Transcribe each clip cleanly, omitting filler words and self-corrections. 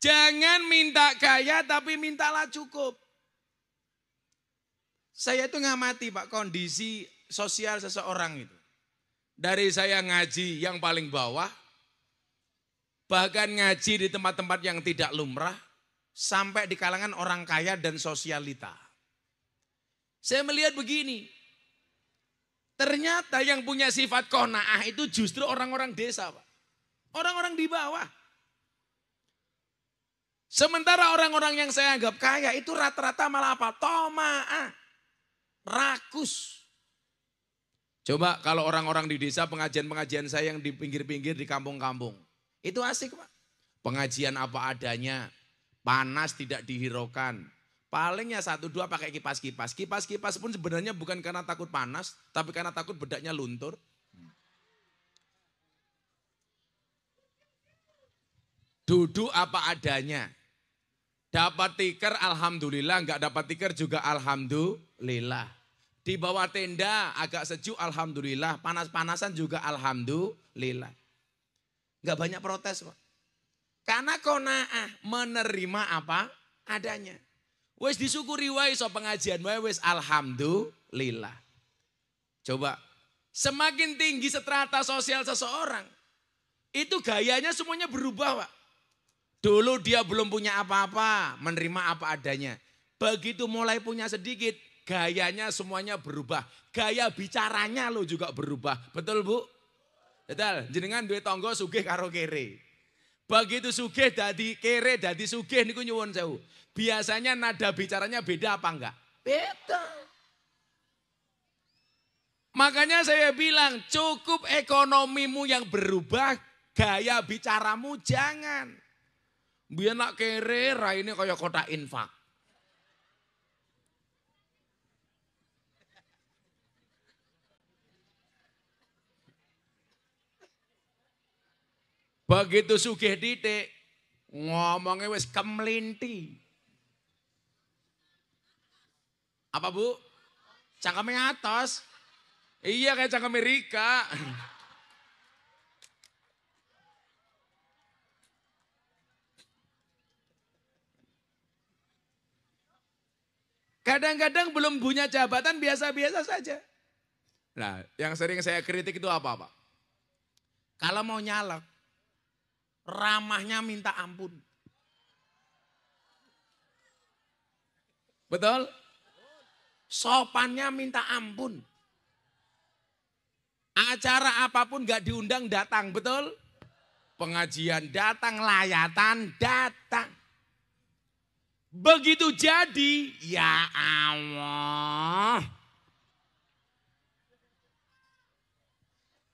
Jangan minta kaya tapi mintalah cukup. Saya itu ngamati Pak kondisi sosial seseorang itu. Dari saya ngaji yang paling bawah, bahkan ngaji di tempat-tempat yang tidak lumrah, sampai di kalangan orang kaya dan sosialita. Saya melihat begini, ternyata yang punya sifat qanaah itu justru orang-orang desa Pak. Orang-orang di bawah. Sementara orang-orang yang saya anggap kaya itu rata-rata malah apa? Tomaah, rakus. Coba kalau orang-orang di desa pengajian-pengajian saya yang di pinggir-pinggir di kampung-kampung. Itu asik Pak. Pengajian apa adanya, panas tidak dihiraukan. Palingnya 1-2 pakai kipas-kipas. Kipas-kipas pun sebenarnya bukan karena takut panas, tapi karena takut bedaknya luntur. Duduk apa adanya. Dapat tikar alhamdulillah, enggak dapat tikar juga alhamdulillah. Di bawah tenda agak sejuk alhamdulillah, panas-panasan juga alhamdulillah. Enggak banyak protes Pak. Karena qanaah menerima apa adanya. Wis disyukuri wae so pengajian wae wis alhamdulillah. Coba semakin tinggi strata sosial seseorang, itu gayanya semuanya berubah Pak. Dulu dia belum punya apa-apa, menerima apa adanya. Begitu mulai punya sedikit, gayanya semuanya berubah. Gaya bicaranya lo juga berubah. Betul Bu? Betul, jenengan duwe tangga sugih karo kere. Begitu sugih dadi kere, dadi sugih niku nyuwun sewu. Biasanya nada bicaranya beda apa enggak? Beda. Makanya saya bilang cukup ekonomimu yang berubah, gaya bicaramu jangan. Biar nak kere raine kaya kotak infak. Begitu sugih titik, ngomongnya wis kemlinti. Apa Bu? Cangkeme atas. Iya kayak cangkeme Rika. Kadang-kadang belum punya jabatan biasa-biasa saja. Nah, yang sering saya kritik itu apa Pak? Kalau mau nyalek, ramahnya minta ampun. Betul? Sopannya minta ampun. Acara apapun gak diundang datang, betul? Pengajian datang, layatan datang. Begitu jadi, ya Allah.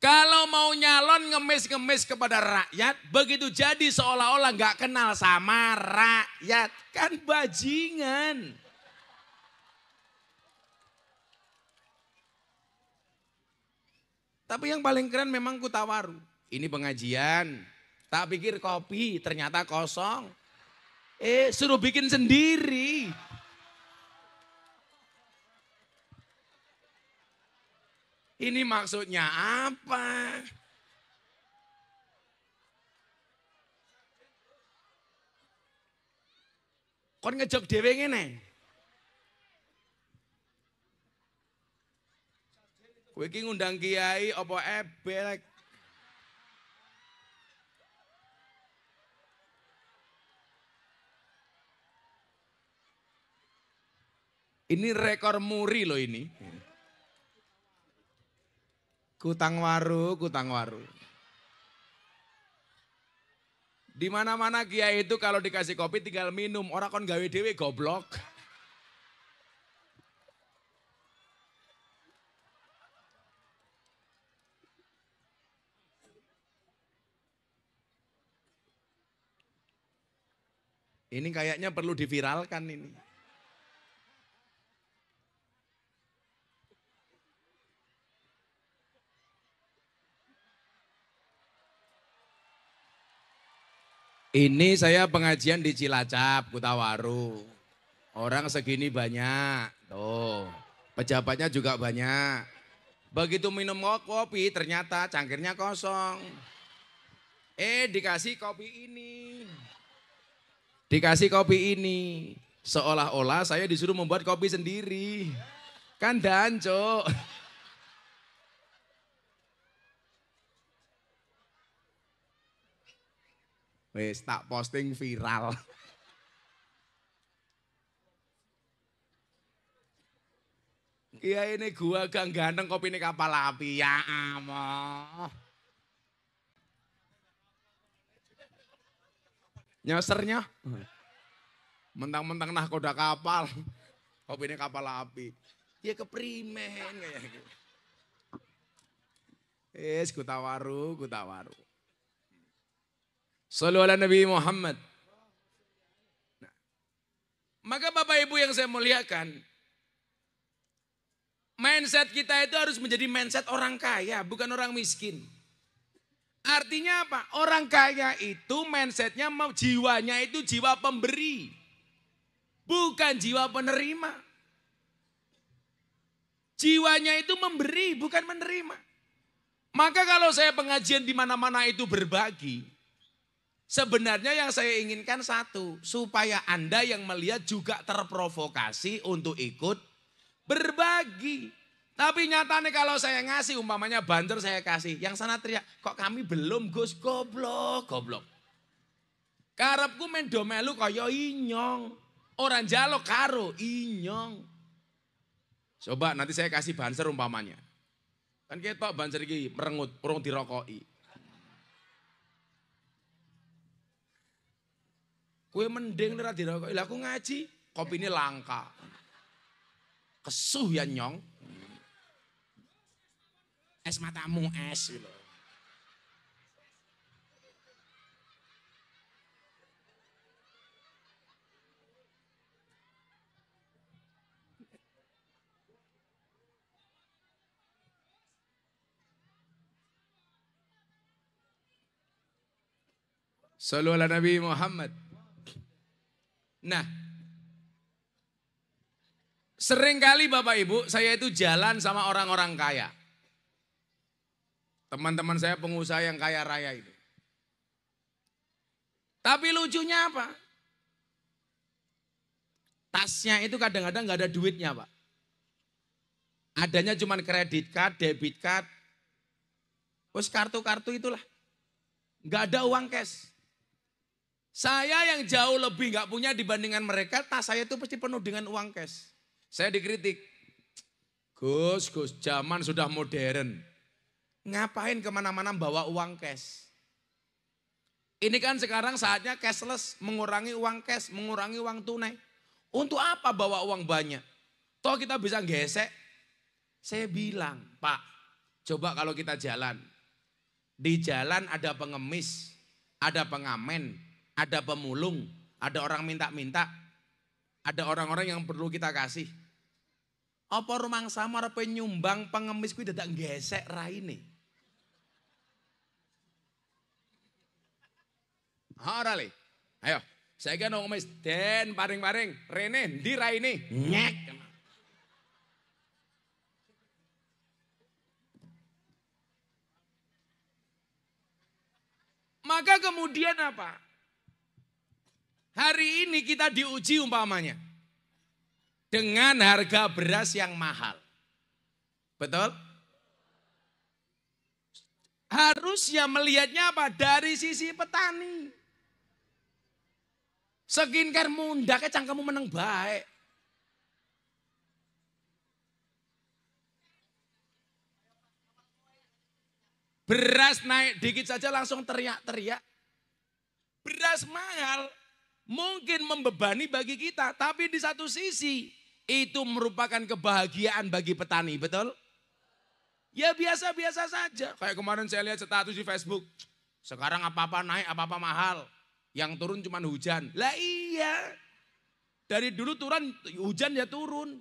Kalau mau nyalon ngemis-ngemis kepada rakyat, begitu jadi seolah-olah gak kenal sama rakyat. Kan bajingan. Tapi yang paling keren memang Kutawaru. Ini pengajian, tak pikir kopi, ternyata kosong. Suruh bikin sendiri. Ini maksudnya apa? Kon ngejok dhewe ngene. Kowe iki ngundang kiai apa ebek? Ini rekor muri loh ini. Kutangwaru. Di mana-mana kiai itu kalau dikasih kopi tinggal minum, orang kon gawe dhewe goblok. Ini kayaknya perlu diviralkan ini. Ini saya pengajian di Cilacap, Kutawaru. Orang segini banyak, tuh. Pejabatnya juga banyak. Begitu minum kopi ternyata cangkirnya kosong. Dikasih kopi ini. Dikasih kopi ini. Seolah-olah saya disuruh membuat kopi sendiri. Kan danco. Wes tak posting viral. Iya ini gua gang ganteng kopi ini kapal api. Ya amoh. Nyosernya. Mentang-mentang nahkoda kapal. Kopi ini kapal api. Ya keprimen kayak gitu. Kutawaru. Sallu ala Nabi Muhammad. Nah, maka Bapak Ibu yang saya muliakan, mindset kita itu harus menjadi mindset orang kaya, bukan orang miskin. Artinya apa? Orang kaya itu mindsetnya, jiwanya itu jiwa pemberi. Bukan jiwa penerima. Jiwanya itu memberi, bukan menerima. Maka kalau saya pengajian di mana-mana itu berbagi, sebenarnya yang saya inginkan satu, supaya Anda yang melihat juga terprovokasi untuk ikut berbagi. Tapi nyatanya kalau saya ngasih, umpamanya banter saya kasih, yang sana teriak, kok kami belum Gus, goblok. Karepku main domelu kaya inyong, orang jaluk karo inyong. Coba nanti saya kasih banser umpamanya. Kan ketok banser iki merengut, urung dirokoki. Kue mending ora dirokoki, lah aku ngaji, kopi ini langka. Kesuh ya nyong. Es matamu es gitu. Sallu ala Nabi Muhammad. Nah, seringkali Bapak Ibu saya itu jalan sama orang-orang kaya. Teman-teman saya pengusaha yang kaya raya itu. Tapi lucunya apa? Tasnya itu kadang-kadang gak ada duitnya Pak. Adanya cuma kredit card, debit card. Terus kartu-kartu itulah. Gak ada uang cash. Saya yang jauh lebih gak punya dibandingkan mereka, tas saya itu pasti penuh dengan uang cash. Saya dikritik. Gus, zaman sudah modern. Ngapain kemana-mana bawa uang cash? Ini kan sekarang saatnya cashless, mengurangi uang cash, mengurangi uang tunai. Untuk apa bawa uang banyak? Toh kita bisa gesek. Saya bilang, Pak, coba kalau kita jalan. Di jalan ada pengemis, ada pengamen, ada pemulung, ada orang minta-minta, ada orang-orang yang perlu kita kasih. Apa rumangsa arepe nyumbang pengemis kuwi dadak gesek raine? Ora le. Ayo, saiki ana ngemis den paring-paring, rene ndi raine? Nyek. Maka kemudian apa? Hari ini kita diuji umpamanya dengan harga beras yang mahal. Betul? Harusnya melihatnya apa? Dari sisi petani. Skincare mundake cangkemmu meneng baik. Beras naik dikit saja langsung teriak-teriak. Beras mahal mungkin membebani bagi kita, tapi di satu sisi itu merupakan kebahagiaan bagi petani, betul? Ya biasa-biasa saja. Kayak kemarin saya lihat status di Facebook. Sekarang apa-apa naik, apa-apa mahal. Yang turun cuma hujan. Lah iya. Dari dulu turun, hujan ya turun.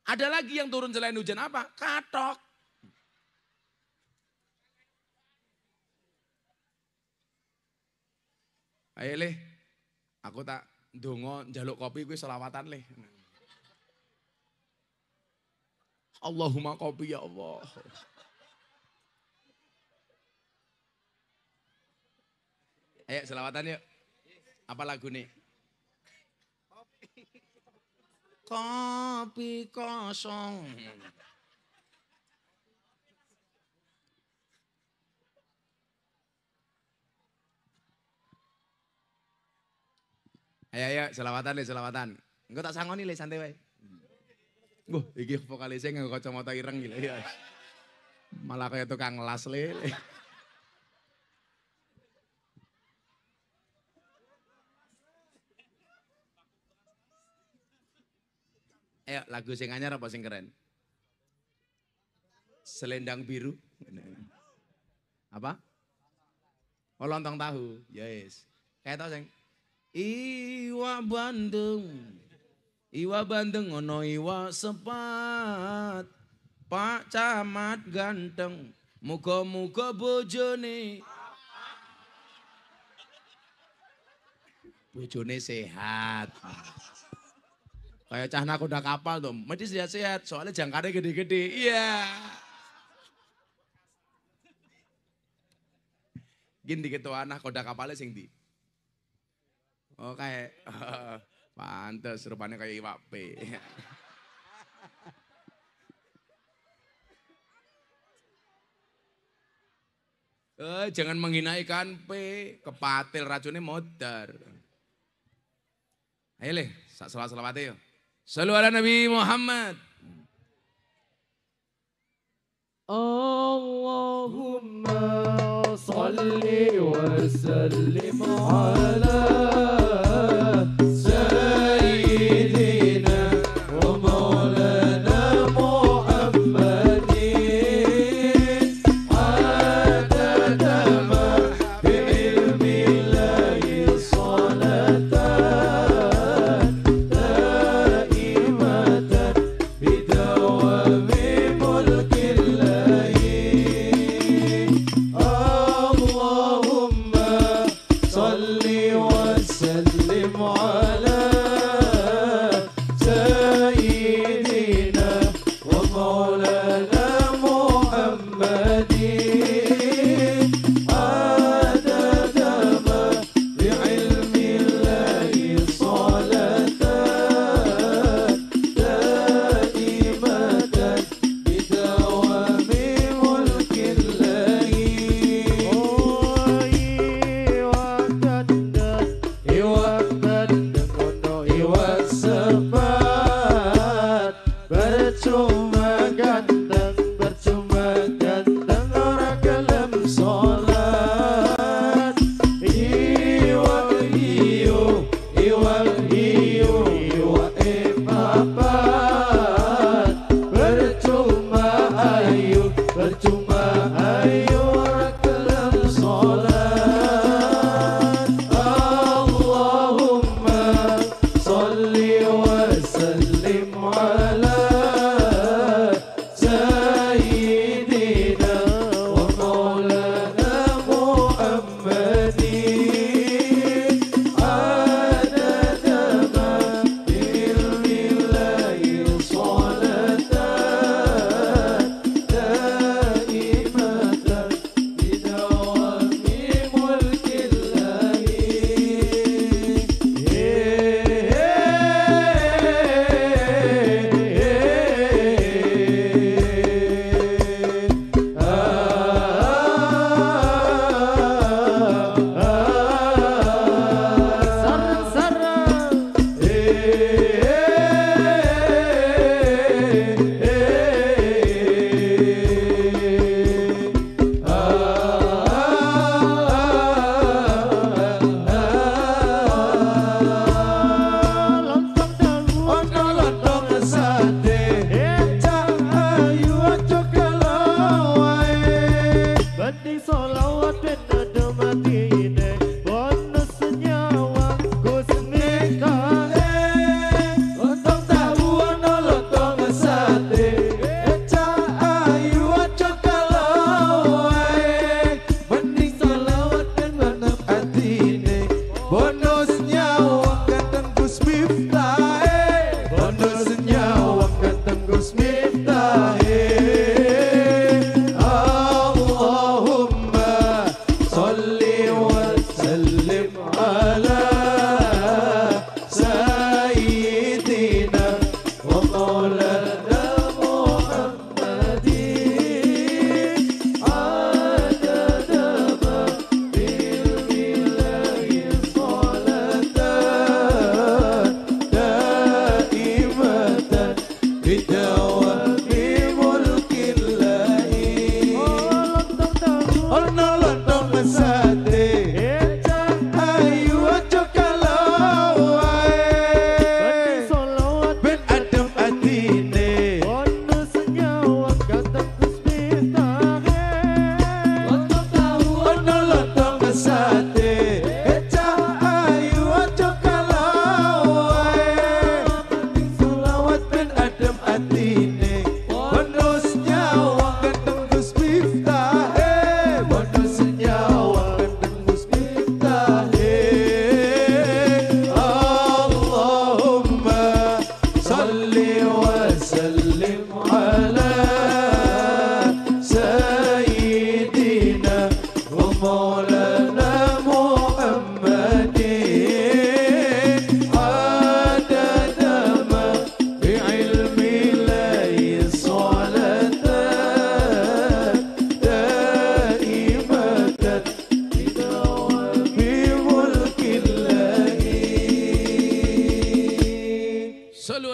Ada lagi yang turun selain hujan apa? Katok. Ayo leh, aku tak ndonga njaluk kopi kuwi selawatan leh. Allahumma kopi ya Allah. Ayo selawatan yuk. Apa lagu nih? kopi kosong. Ayo, selawatan. Engko tak sangoni le santai wae. Iki vokalisnya nganggo kacamata ireng gila ya. Malah kayak tukang las le. Ayo lagu sing anyar apa sing keren? Selendang biru. Apa? Oh lontong tahu. Yes. Kayak tau sing Iwa Bandeng ono iwa sepat. Pak Camat ganteng. Muga-muga bojone sehat. Kayak cah nakoda kapal tuh, mesti sehat-sehat, soalnya jangkarnya gede-gede. Iya. Gini gitu anak koda kapalnya sing di. Oh kayak, pantes rupanya kayak iwak P. Jangan menghina ikan P, kepatil racunnya modar. Ayo leh, selawat-selawatnya yuk. Sallu ala Nabi Muhammad. Allahumma salli wa sallim ala sayyidina wa maulana Muhammadin adada ma bi ilmi Allahi salatan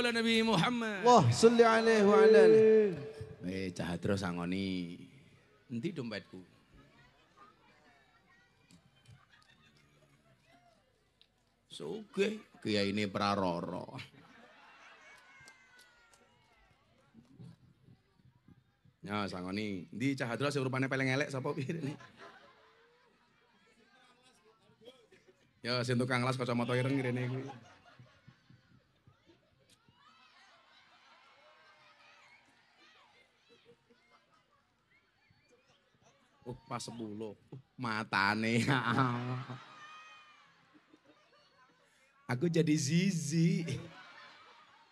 ala Nabi Muhammad. Wah, salli alaihi wa ala alihi. Cah terus sangoni. Endi dompetku? Sugih kiai ini praroro. Ya sangoni, di cah terus rupane paling elek sapa piye ini? Ya sing tukang las kacamata ireng rene kuwi. Pas 10. Matane. Aku jadi Zizi.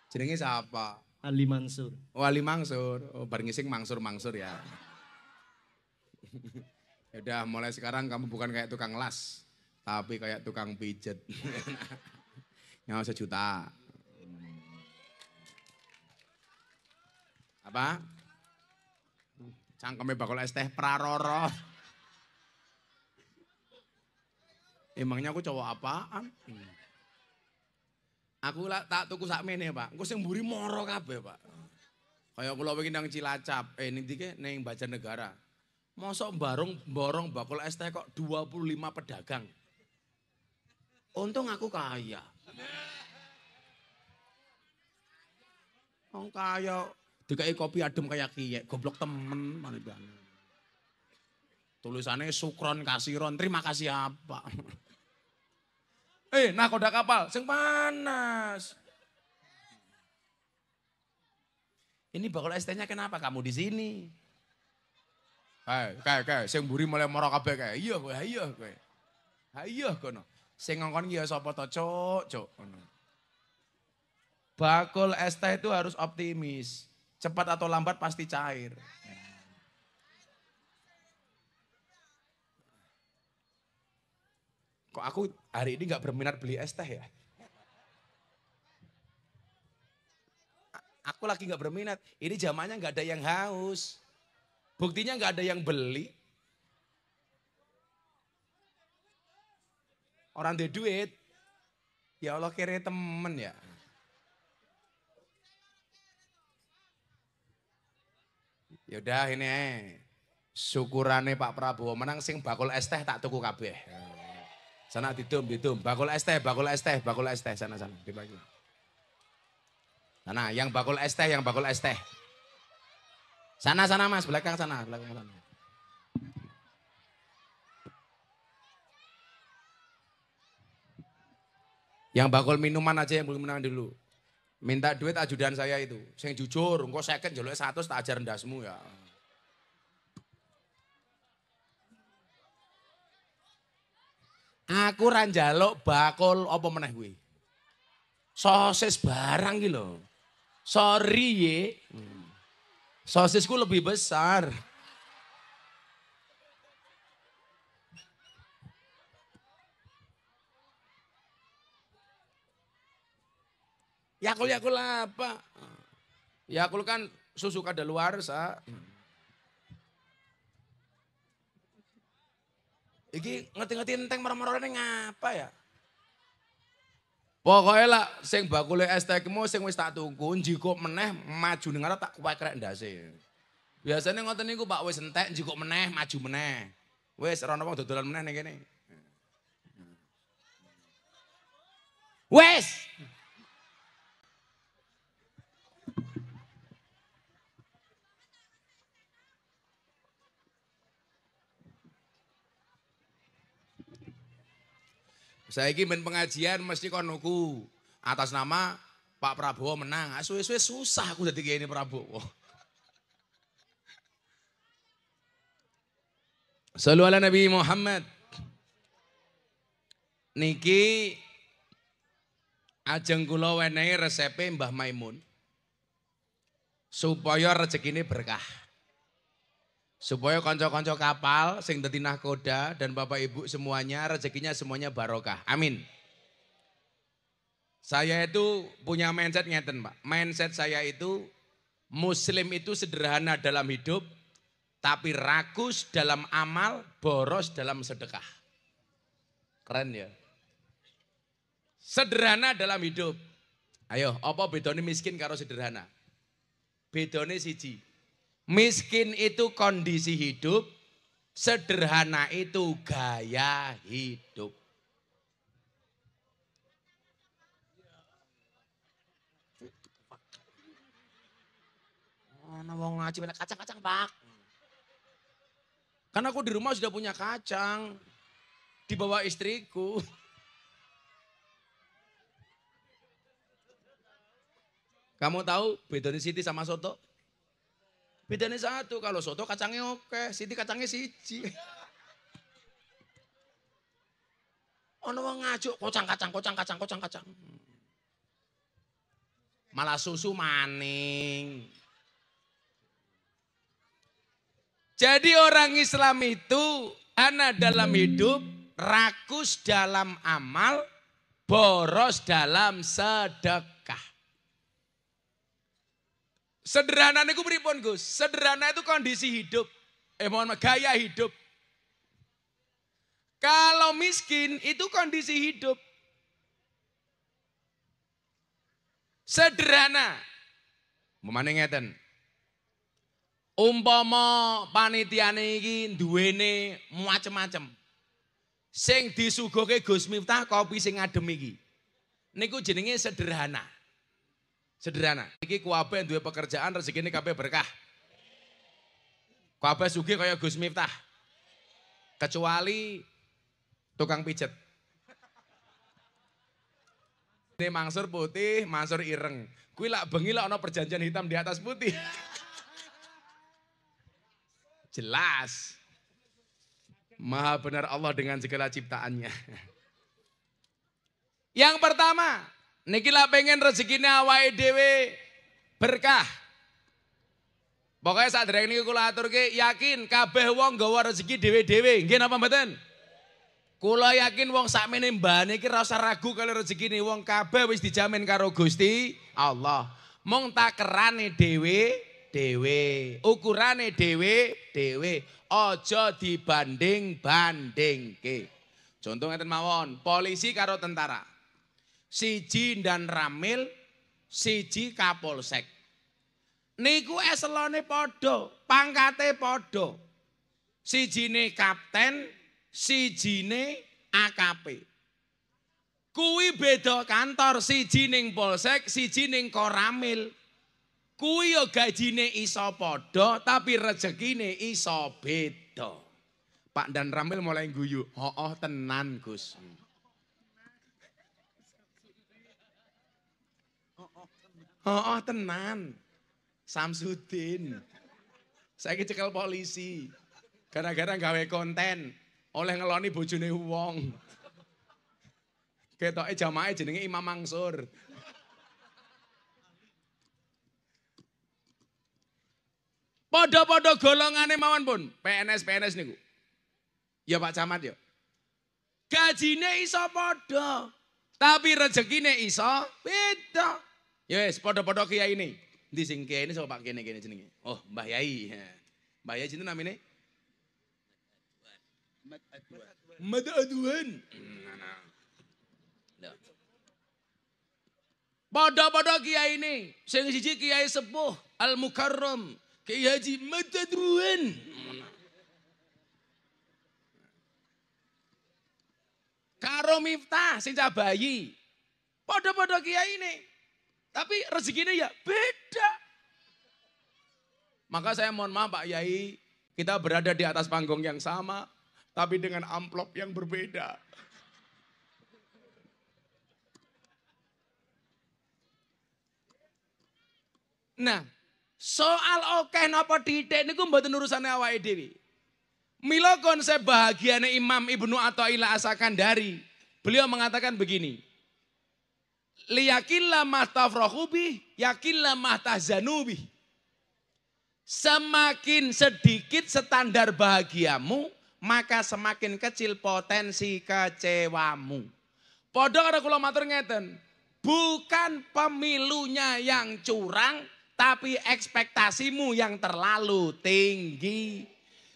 Jenenge siapa? Ali Mansur. Wali Mangsur. Oh, bareng ngising Mangsur ya. Udah mulai sekarang kamu bukan kayak tukang las. Tapi kayak tukang pijet. Nyawa 1 juta. Apa? Cangkeme bakul es teh praroro. Emangnya aku cowok apaan? Aku lah tak tuku sakmene, Pak. Engko sing mburi moro kabeh, Pak. Kayak kula wingi nang Cilacap, nindi ke ning Banjarnegara. Mosok borong bakul es teh kok 25 pedagang. Untung aku kaya. Wong kaya dikai kopi adem kayak kiye, goblok temen manibane. Tulisannya sukron kasiron, terima kasih apa? Nakoda kapal, sing panas. Ini bakul es tehnya kenapa kamu di sini? Kayak, sing mburi mulai moro kabeh kayak, iya kowe. Iya kono. Sing ngongkon ki ya sapa to, Cuk. Bakul es teh itu harus optimis. Cepat atau lambat pasti cair. Kok aku hari ini gak berminat beli es teh ya? Aku lagi gak berminat. Ini zamannya gak ada yang haus. Buktinya gak ada yang beli. Orang ada duit. Ya Allah kira temen ya. Yaudah ini syukurane Pak Prabowo menang sing bakul es teh tak tuku kabeh. Sana didum. Bakul es teh. Sana dibagi. Sana yang bakul es teh. Sana Mas, belakang sana. Yang bakul minuman aja yang belum menang dulu. Minta duit ajudan saya itu. Sing jujur, engko second njaluk 100 tak ajar ndasmu ya. Aku ra njaluk bakul apa meneh kuwi. Sosis barang iki lho. Sorry ye. Sosisku lebih besar. Yakul apa? Yakul kan susu kadaluarsa. Iki ngerti-ngerti enteng marah-marah ngapa ya? Pokoknya lah sing bakule es teh mu sing wis tak tuku njikuk meneh maju ning arep tak kuwek ndase. Biasane ngoten niku Pak wis entek njikuk meneh maju meneh. Wis ora ono wong dodolan meneh ning kene. Wis. Saya ingin pengajian mesti konuku atas nama Pak Prabowo menang. Suwe-suwe susah aku jadi kayak ini Prabowo. Shallu ala Nabi Muhammad. Niki ajeng kula wenehi resepe Mbah Maimun. Supaya rezekine berkah. Supaya konco-konco kapal sing dadi nahkoda dan Bapak Ibu semuanya rezekinya semuanya barokah. Amin. Saya itu punya mindset ngeten, Pak. Mindset saya itu muslim itu sederhana dalam hidup tapi rakus dalam amal, boros dalam sedekah. Keren ya. Sederhana dalam hidup. Ayo, apa bedanya miskin karo sederhana? Bedanya siji. Miskin itu kondisi hidup, sederhana itu gaya hidup. Ana wong ngaji banyak kacang-kacang, Pak. Karena aku di rumah sudah punya kacang. Dibawa istriku. Kamu tahu bedanya Siti sama soto? Bedanya satu, kalau soto kacangnya oke, Siti kacangnya siji. Ono wong ngajuk kocang-kacang. Malah susu maning. Jadi orang Islam itu ana dalam hidup, rakus dalam amal, boros dalam sedekah. Sederhana niku pripun, Gus? Sederhana itu kondisi hidup. Gaya hidup. Kalau miskin itu kondisi hidup. Sederhana. Memane ngeten. Umpama panitiane iki duwene macem-macem. Sing disuguhke Gus Miftah kopi sing adem iki. Niku jenenge sederhana. Sederhana. Iki kabeh duwe pekerjaan, rezekine kabeh berkah. Kabeh sugih kaya Gus Miftah. Kecuali tukang pijet. Ini mangsur putih, mangsur ireng. Kuwi lak bengi lak ana perjanjian hitam di atas putih. Jelas. Maha benar Allah dengan segala ciptaannya. Yang pertama, niki lah pengen rezekine awake dhewe berkah. Pokoknya saat ini kula aturke yakin kabeh wong nggawa rezeki dhewe-dhewe. Nggih napa mboten? Kula yakin wong sakmene mbane iki ora usah ragu kali rezekine wong kabeh wis dijamin karo Gusti Allah. Mung takerane dhewe, ukurane dhewe. Aja dibanding-bandingke. Contoh ngeten mawon, polisi karo tentara. Siji dan ramil, siji kapolsek. Niku eselone padha, pangkate padha. Sijine kapten, sijine AKP. Kuwi beda kantor, siji ning polsek, siji ning koramil. Kuwi yo gajine iso padha tapi rezekine iso beda. Pak dan Ramil mulai guyu, "Oh, tenan, Gus." Oh, tenan. Samsudin. Saiki cekel polisi. Gara-gara gawe konten oleh ngeloni bojone wong. Ketoke jamaah jenenge Imam Mangsur. Podo-podo golongane mawon pun, PNS niku. Ya Pak Camat ya. Gajine iso podo, tapi rezekine iso beda. Ya wis podo-podo kiai ini. Endi sing kiai ini sapa Pak kene jenenge? Oh, Mbah Yai. Mbah Yai jenenge namine? Mad Adwan. Podo-podo kiai ini, sing siji kiai sepuh Al Mukarram. Kiai Haji Madadruan. Karo Miftah sing cah bayi. Padha-padha kiai ini. Tapi rezekinya ya beda. Maka saya mohon maaf Pak Yai, kita berada di atas panggung yang sama tapi dengan amplop yang berbeda. Nah, soal oke napa titik niku mboten urusane awake dhewe. Mila konsep bahagiane Imam Ibnu Athaillah As-Sakandari, beliau mengatakan begini. Liyakillah mahtafrahubi, yakillah mahtahzanubi. Semakin sedikit standar bahagiamu, maka semakin kecil potensi kecewamu. Padha karo kula matur ngeten, bukan pemilunya yang curang, tapi ekspektasimu yang terlalu tinggi.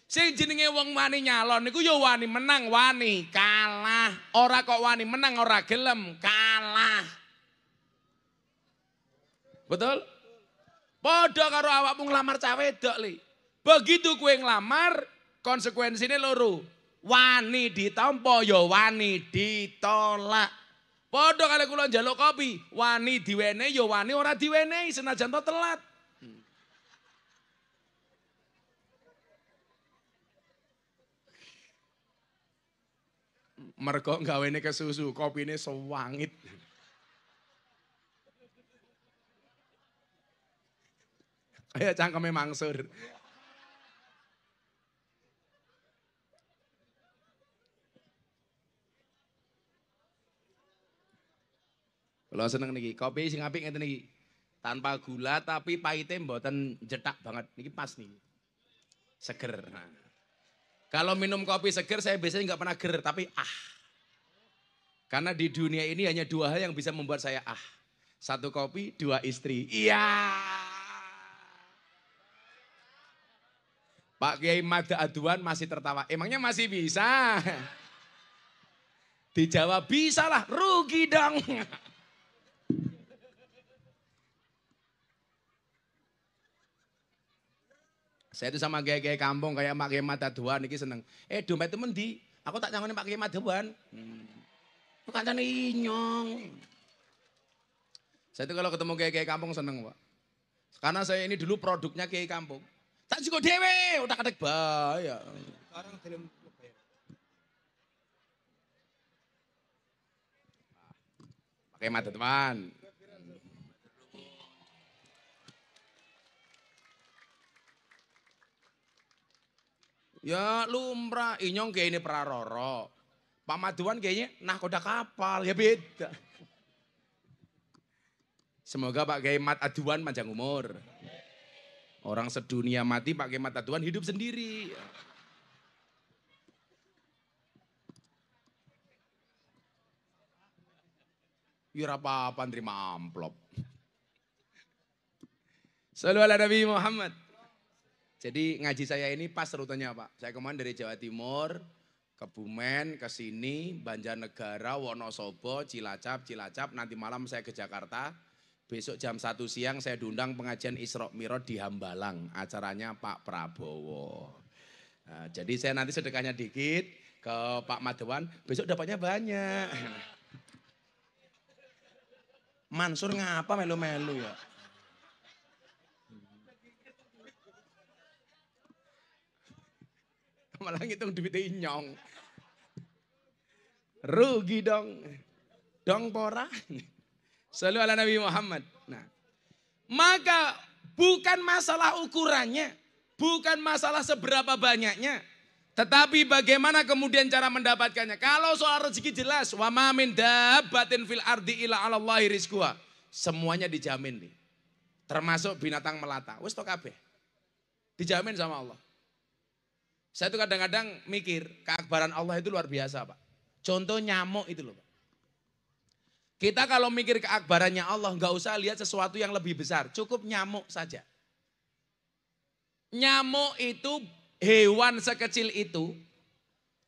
Sing jenenge wong wani nyalon niku ya wani menang, wani kalah. Ora kok wani menang ora gelem, kalah. Betul? Padha karo awakmu nglamar cah wedok li. Begitu kue nglamar, konsekuensinya loro. Wani ditampa ya wani ditolak. Padha kali kula njaluk kopi, wani diwenehi ya wani ora diwenehi senajan to telat. Mergo gawene kesusu, kopine sewangit. Kayak cangkeme mangsur. Kalau seneng niki, kopi sing apik ngeten niki. Tanpa gula tapi pahitnya mboten jetak banget. Niki pas nih. Seger. Nah. Kalau minum kopi seger saya biasanya nggak pernah ger, tapi Karena di dunia ini hanya dua hal yang bisa membuat saya Satu kopi, dua istri. Iya. Pak Kiai Mada Aduan masih tertawa. Emangnya masih bisa? Dijawab bisa lah, rugi dong. Saya itu sama gaya-gaya kampung kayak Pak Kiai Madaduan iki seneng. Dompet temen di, aku tak nyangoni Pak Kiai Madaduan. Kancane inyong. Saya itu kalau ketemu gaya-gaya kampung seneng, Pak. Karena saya ini dulu produknya Kiai kampung. Tak juga dewe, udah kadek bahaya. Sekarang film Pak Kiai Madaduan. Ya lumrah, inyong kayak ini praroro. Pak Maduan kayaknya nahkoda kapal, ya beda. Semoga Pak Kiai Mat Aduan panjang umur. Orang sedunia mati, Pak Kiai Mat Aduan hidup sendiri. Ya apa-apa nerima amplop. Sallu ala Nabi Muhammad. Jadi ngaji saya ini pas rutenya Pak. Saya kemarin dari Jawa Timur, Kebumen, ke sini, Banjarnegara, Wonosobo, Cilacap, nanti malam saya ke Jakarta. Besok jam 1 siang saya diundang pengajian Isra Mi'raj di Hambalang. Acaranya Pak Prabowo. Nah, jadi saya nanti sedekahnya dikit ke Pak Madawan, besok dapatnya banyak. Mansur ngapa melu-melu ya? Malah ngitung duitnya inyong. Rugi dong. Dong pora. Sallu ala Nabi Muhammad. Nah, maka bukan masalah ukurannya. Bukan masalah seberapa banyaknya. Tetapi bagaimana kemudian cara mendapatkannya. Kalau soal rezeki jelas. Wa ma min dabbatin fil ardi illa 'alallahi rizquha. Semuanya dijamin nih. Termasuk binatang melata. Wis to kabeh. Dijamin sama Allah. Saya tuh kadang-kadang mikir, keakbaran Allah itu luar biasa Pak. Contoh nyamuk itu loh Pak. Kita kalau mikir keakbarannya Allah, nggak usah lihat sesuatu yang lebih besar. Cukup nyamuk saja. Nyamuk itu hewan sekecil itu,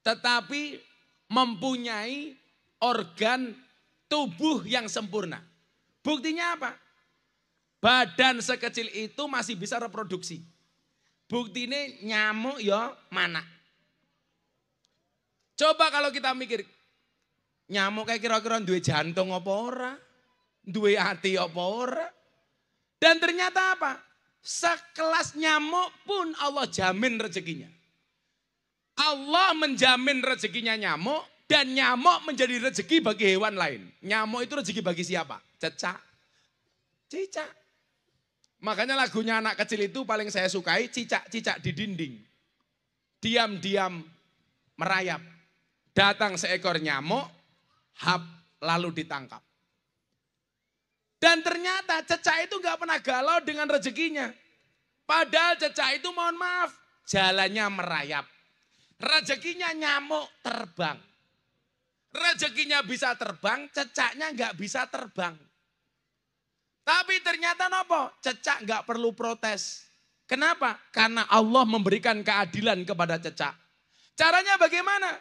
tetapi mempunyai organ tubuh yang sempurna. Buktinya apa? Badan sekecil itu masih bisa reproduksi. Bukti ini nyamuk ya mana? Coba kalau kita mikir, nyamuk kayak kira-kira duwe jantung apa ora? Duwe hati apa ora? Dan ternyata apa? Sekelas nyamuk pun Allah jamin rezekinya. Allah menjamin rezekinya nyamuk dan nyamuk menjadi rezeki bagi hewan lain. Nyamuk itu rezeki bagi siapa? Cecak. Cicak. Makanya lagunya anak kecil itu paling saya sukai, cicak-cicak di dinding. Diam-diam merayap. Datang seekor nyamuk, hap lalu ditangkap. Dan ternyata cecak itu gak pernah galau dengan rezekinya. Padahal cecak itu mohon maaf, jalannya merayap. Rezekinya nyamuk terbang. Rezekinya bisa terbang, cecaknya gak bisa terbang. Tapi ternyata nopo, cecak nggak perlu protes. Kenapa? Karena Allah memberikan keadilan kepada cecak. Caranya bagaimana?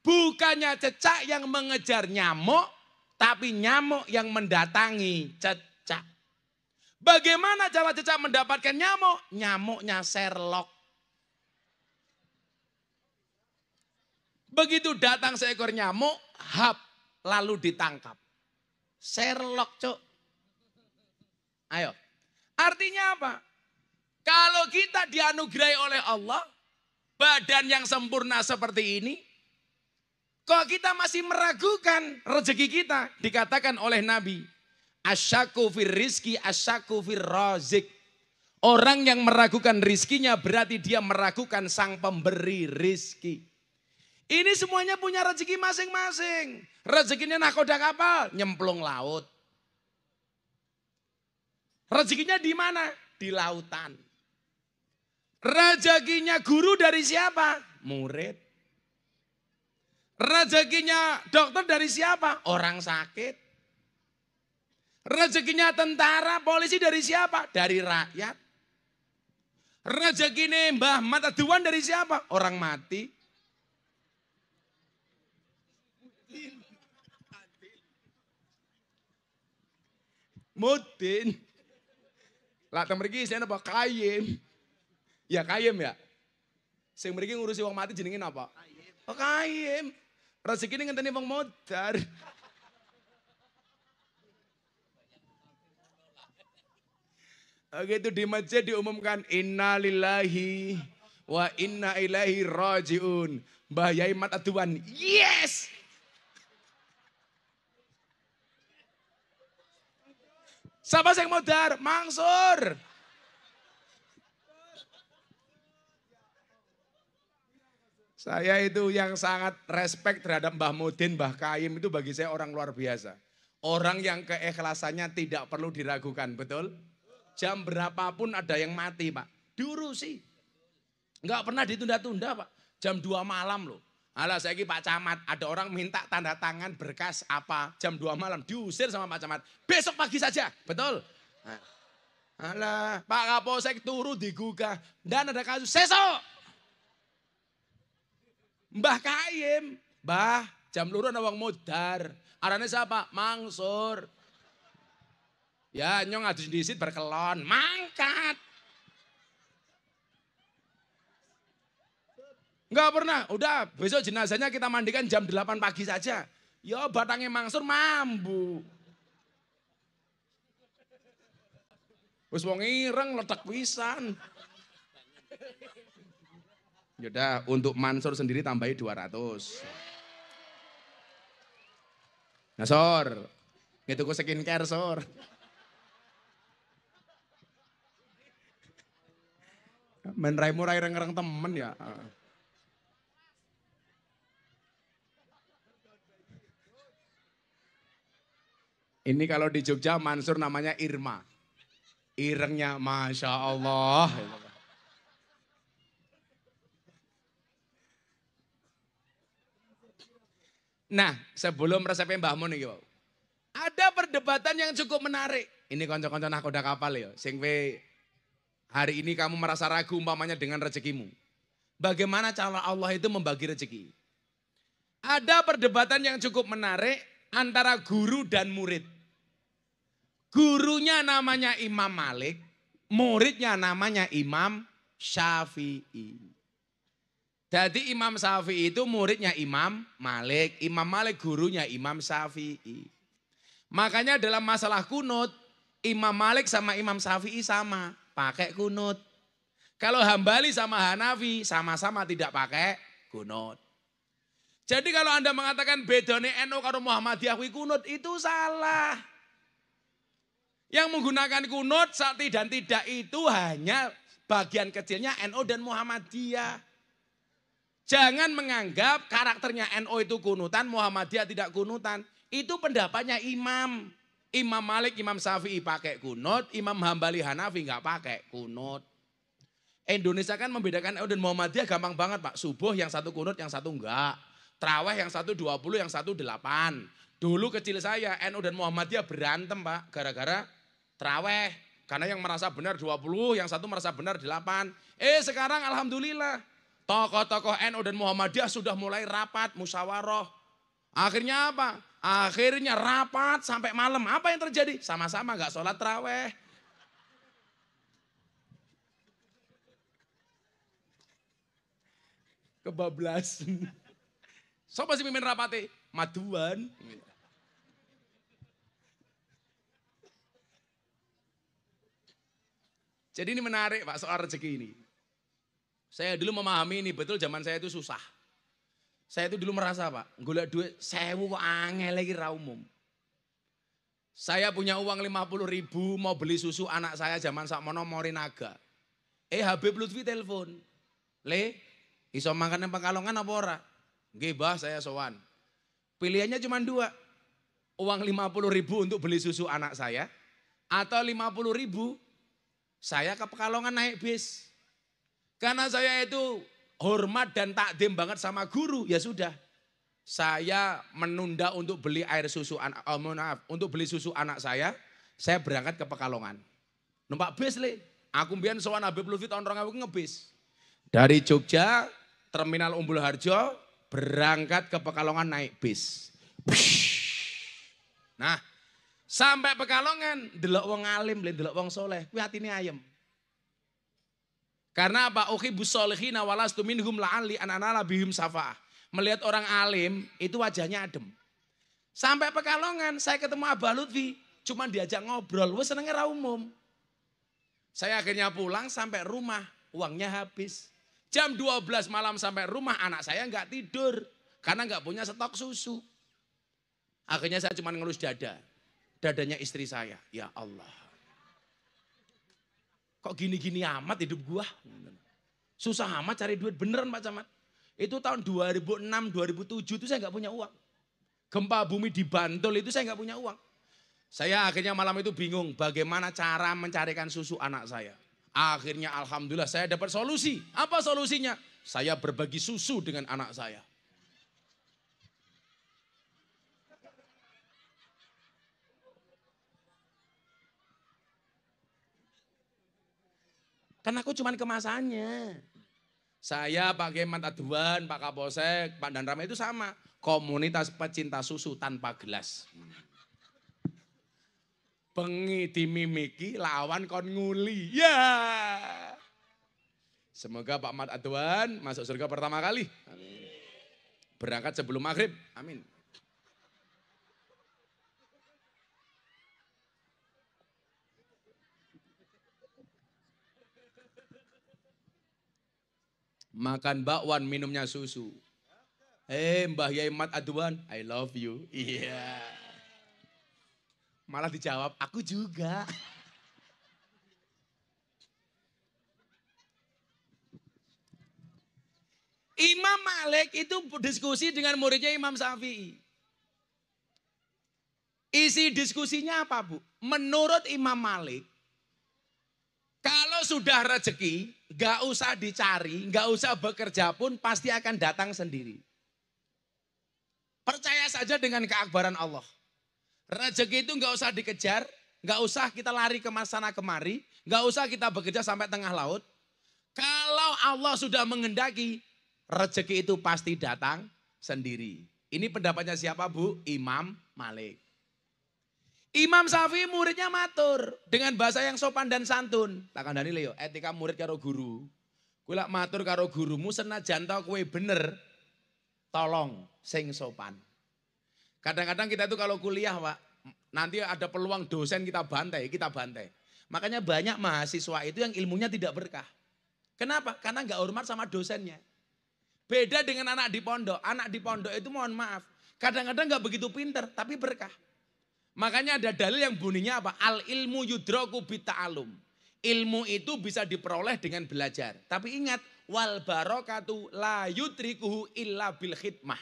Bukannya cecak yang mengejar nyamuk, tapi nyamuk yang mendatangi cecak. Bagaimana cara Cecak mendapatkan nyamuk? Nyamuknya Sherlock. Begitu datang seekor nyamuk, hap, lalu ditangkap. Sherlock, Cuk. Ayo. Artinya apa? Kalau kita dianugerahi oleh Allah, badan yang sempurna seperti ini, kok kita masih meragukan rezeki kita? Dikatakan oleh Nabi, asyaku fir rizki, asyaku fir razik. Orang yang meragukan rizkinya berarti dia meragukan sang pemberi rizki. Ini semuanya punya rezeki masing-masing. Rezekinya nahkoda kapal, nyemplung laut. Rezekinya di mana? Di lautan. Rezekinya guru dari siapa? Murid. Rezekinya dokter dari siapa? Orang sakit. Rezekinya tentara, polisi dari siapa? Dari rakyat. Rezekinya Mbah Mataduan dari siapa? Orang mati. Mudin. Lah teng mriki isine apa? Kayim. Ya kayim ya. Sing mriki ngurusi wong mati jenenge apa? Oh kayim. Rezekine ngenteni wong modar. Begitu di masjid diumumkan innalillahi wa inna ilaihi rajiun. Mbah Yai Mataduan. Yes! Siapa yang modar? Mangsur. Saya itu yang sangat respect terhadap Mbah Mudin, Mbah Kaim itu bagi saya orang luar biasa. Orang yang keikhlasannya tidak perlu diragukan, betul? Jam berapapun ada yang mati Pak, diurusi. Enggak pernah ditunda-tunda Pak, jam 2 malam loh. Alah saya ini Pak Camat, ada orang minta tanda tangan berkas apa, jam 2 malam diusir sama Pak Camat. Besok pagi saja, betul? Nah, alah Pak Kapolsek turu digugah, dan ada kasus sesok. Mbah Kaim, Mbah jam luru ada wong modar. Arane siapa? Mangsur. Ya nyong adus disit berkelon, mangkat. Enggak pernah, udah besok jenazahnya kita mandikan jam 8 pagi saja. Ya batangnya Mangsur mambu. Wis wong ireng letak pisan. Yaudah untuk Mansur sendiri tambahi 200. Nah Sor, gitu ku skincare Sor. Men raimu rai reng temen ya. Ini kalau di Jogja Mansur namanya Irma. Irengnya Masya Allah. Nah sebelum resepnya Mbah Mun nih, ada perdebatan yang cukup menarik. Ini konco-konco nahkoda kapal ya. Sing hari ini kamu merasa ragu umpamanya dengan rezekimu. Bagaimana cara Allah itu membagi rezeki? Ada perdebatan yang cukup menarik antara guru dan murid. Gurunya namanya Imam Malik, muridnya namanya Imam Syafi'i. Jadi Imam Syafi'i itu muridnya Imam Malik, Imam Malik gurunya Imam Syafi'i. Makanya dalam masalah kunut, Imam Malik sama Imam Syafi'i sama, pakai kunut. Kalau Hambali sama Hanafi sama-sama tidak pakai kunut. Jadi kalau Anda mengatakan bedone NU karo Muhammadiyah kuwi kunut, itu salah. Yang menggunakan kunut sakti dan tidak itu hanya bagian kecilnya NU dan Muhammadiyah. Jangan menganggap karakternya NU itu kunutan, Muhammadiyah tidak kunutan. Itu pendapatnya imam. Imam Malik, Imam Syafi'i pakai kunut, Imam Hambali Hanafi nggak pakai kunut. Indonesia kan membedakan NU dan Muhammadiyah gampang banget Pak. Subuh yang satu kunut, yang satu enggak. Traweh yang satu 20, yang satu 8. Dulu kecil saya NU dan Muhammadiyah berantem Pak. Gara-gara traweh. Karena yang merasa benar 20, yang satu merasa benar 8. Sekarang alhamdulillah. Tokoh-tokoh NU dan Muhammadiyah sudah mulai rapat, musyawarah. Akhirnya apa? Akhirnya rapat sampai malam. Apa yang terjadi? Sama-sama gak sholat traweh. Kebablasan. Sapa sing mimpin rapate? Maduan. Jadi ini menarik Pak soal rezeki ini. Saya dulu memahami ini betul zaman saya itu susah. Saya itu dulu merasa Pak, golek duit 1000 kok angel lagi ra umum. Saya punya uang 50.000 mau beli susu anak saya zaman sakmono Morinaga. Habib Lutfi telepon. Le, iso makan yang Pekalongan apa ora? Nggih, Bah, saya sowan. Pilihannya cuma 2. Uang 50.000 untuk beli susu anak saya atau 50.000 saya ke Pekalongan naik bis. Karena saya itu hormat dan takdim banget sama guru, ya sudah. Saya menunda untuk beli air susu untuk beli susu anak saya berangkat ke Pekalongan. Numpak bis le. Aku mbiyen sowan Habib Lutfi tahun 2000 ngebis. Dari Jogja, Terminal Umbul Harjo, berangkat ke Pekalongan naik bis. Nah, sampai Pekalongan, delok wong alim, delok wong soleh, kuwi atine ayem. Karena apa? Ukhibus sholihina walastu minhum la'alli anana bihim safa'ah. Melihat orang alim, itu wajahnya adem. Sampai Pekalongan, saya ketemu Abah Lutfi, cuma diajak ngobrol, wes senengnya ra umum. Saya akhirnya pulang sampai rumah, uangnya habis. Jam 12 malam sampai rumah, anak saya nggak tidur. Karena nggak punya stok susu. Akhirnya saya cuma ngelus dada. Dadanya istri saya, ya Allah. Kok gini-gini amat hidup gua? Susah amat cari duit beneran Pak Camat. Itu tahun 2006, 2007 itu saya nggak punya uang. Gempa bumi di Bantul itu saya nggak punya uang. Saya akhirnya malam itu bingung bagaimana cara mencarikan susu anak saya. Akhirnya alhamdulillah saya dapat solusi. Apa solusinya? Saya berbagi susu dengan anak saya. Kan aku cuman kemasannya. Saya, Pak Kemat Aduan, Pak Kapolsek, Pak Danrama itu sama. Komunitas pecinta susu tanpa gelas. Bengi dimimiki lawan kon nguli. Ya. Semoga Pak Mat Aduan masuk surga pertama kali. Amin. Berangkat sebelum maghrib. Amin. Makan bakwan, minumnya susu. Mbah Yai Mat Aduan, I love you. Iya. Malah dijawab, aku juga. Imam Malik itu diskusi dengan muridnya Imam Syafi'i. Isi diskusinya apa Bu? Menurut Imam Malik, kalau sudah rezeki, gak usah dicari, gak usah bekerja pun pasti akan datang sendiri. Percaya saja dengan keakbaran Allah. Rezeki itu gak usah dikejar, gak usah kita lari ke sana kemari, gak usah kita bekerja sampai tengah laut. Kalau Allah sudah menghendaki, rezeki itu pasti datang sendiri. Ini pendapatnya siapa Bu? Imam Malik. Imam Syafi'i muridnya matur dengan bahasa yang sopan dan santun. Tak kandhani lho, etika murid karo guru. Kowe lak matur karo gurumu senajan to kowe bener, tolong sing sopan. Kadang-kadang kita itu kalau kuliah, Pak, nanti ada peluang dosen kita bantai. Makanya banyak mahasiswa itu yang ilmunya tidak berkah. Kenapa? Karena nggak hormat sama dosennya. Beda dengan anak di pondok. Anak di pondok itu mohon maaf, kadang-kadang nggak begitu pinter, tapi berkah. Makanya ada dalil yang bunyinya apa? Al ilmu yudroku bita'alum. Ilmu itu bisa diperoleh dengan belajar. Tapi ingat, wal barokatu la yudrikuhu illa bil khidmah.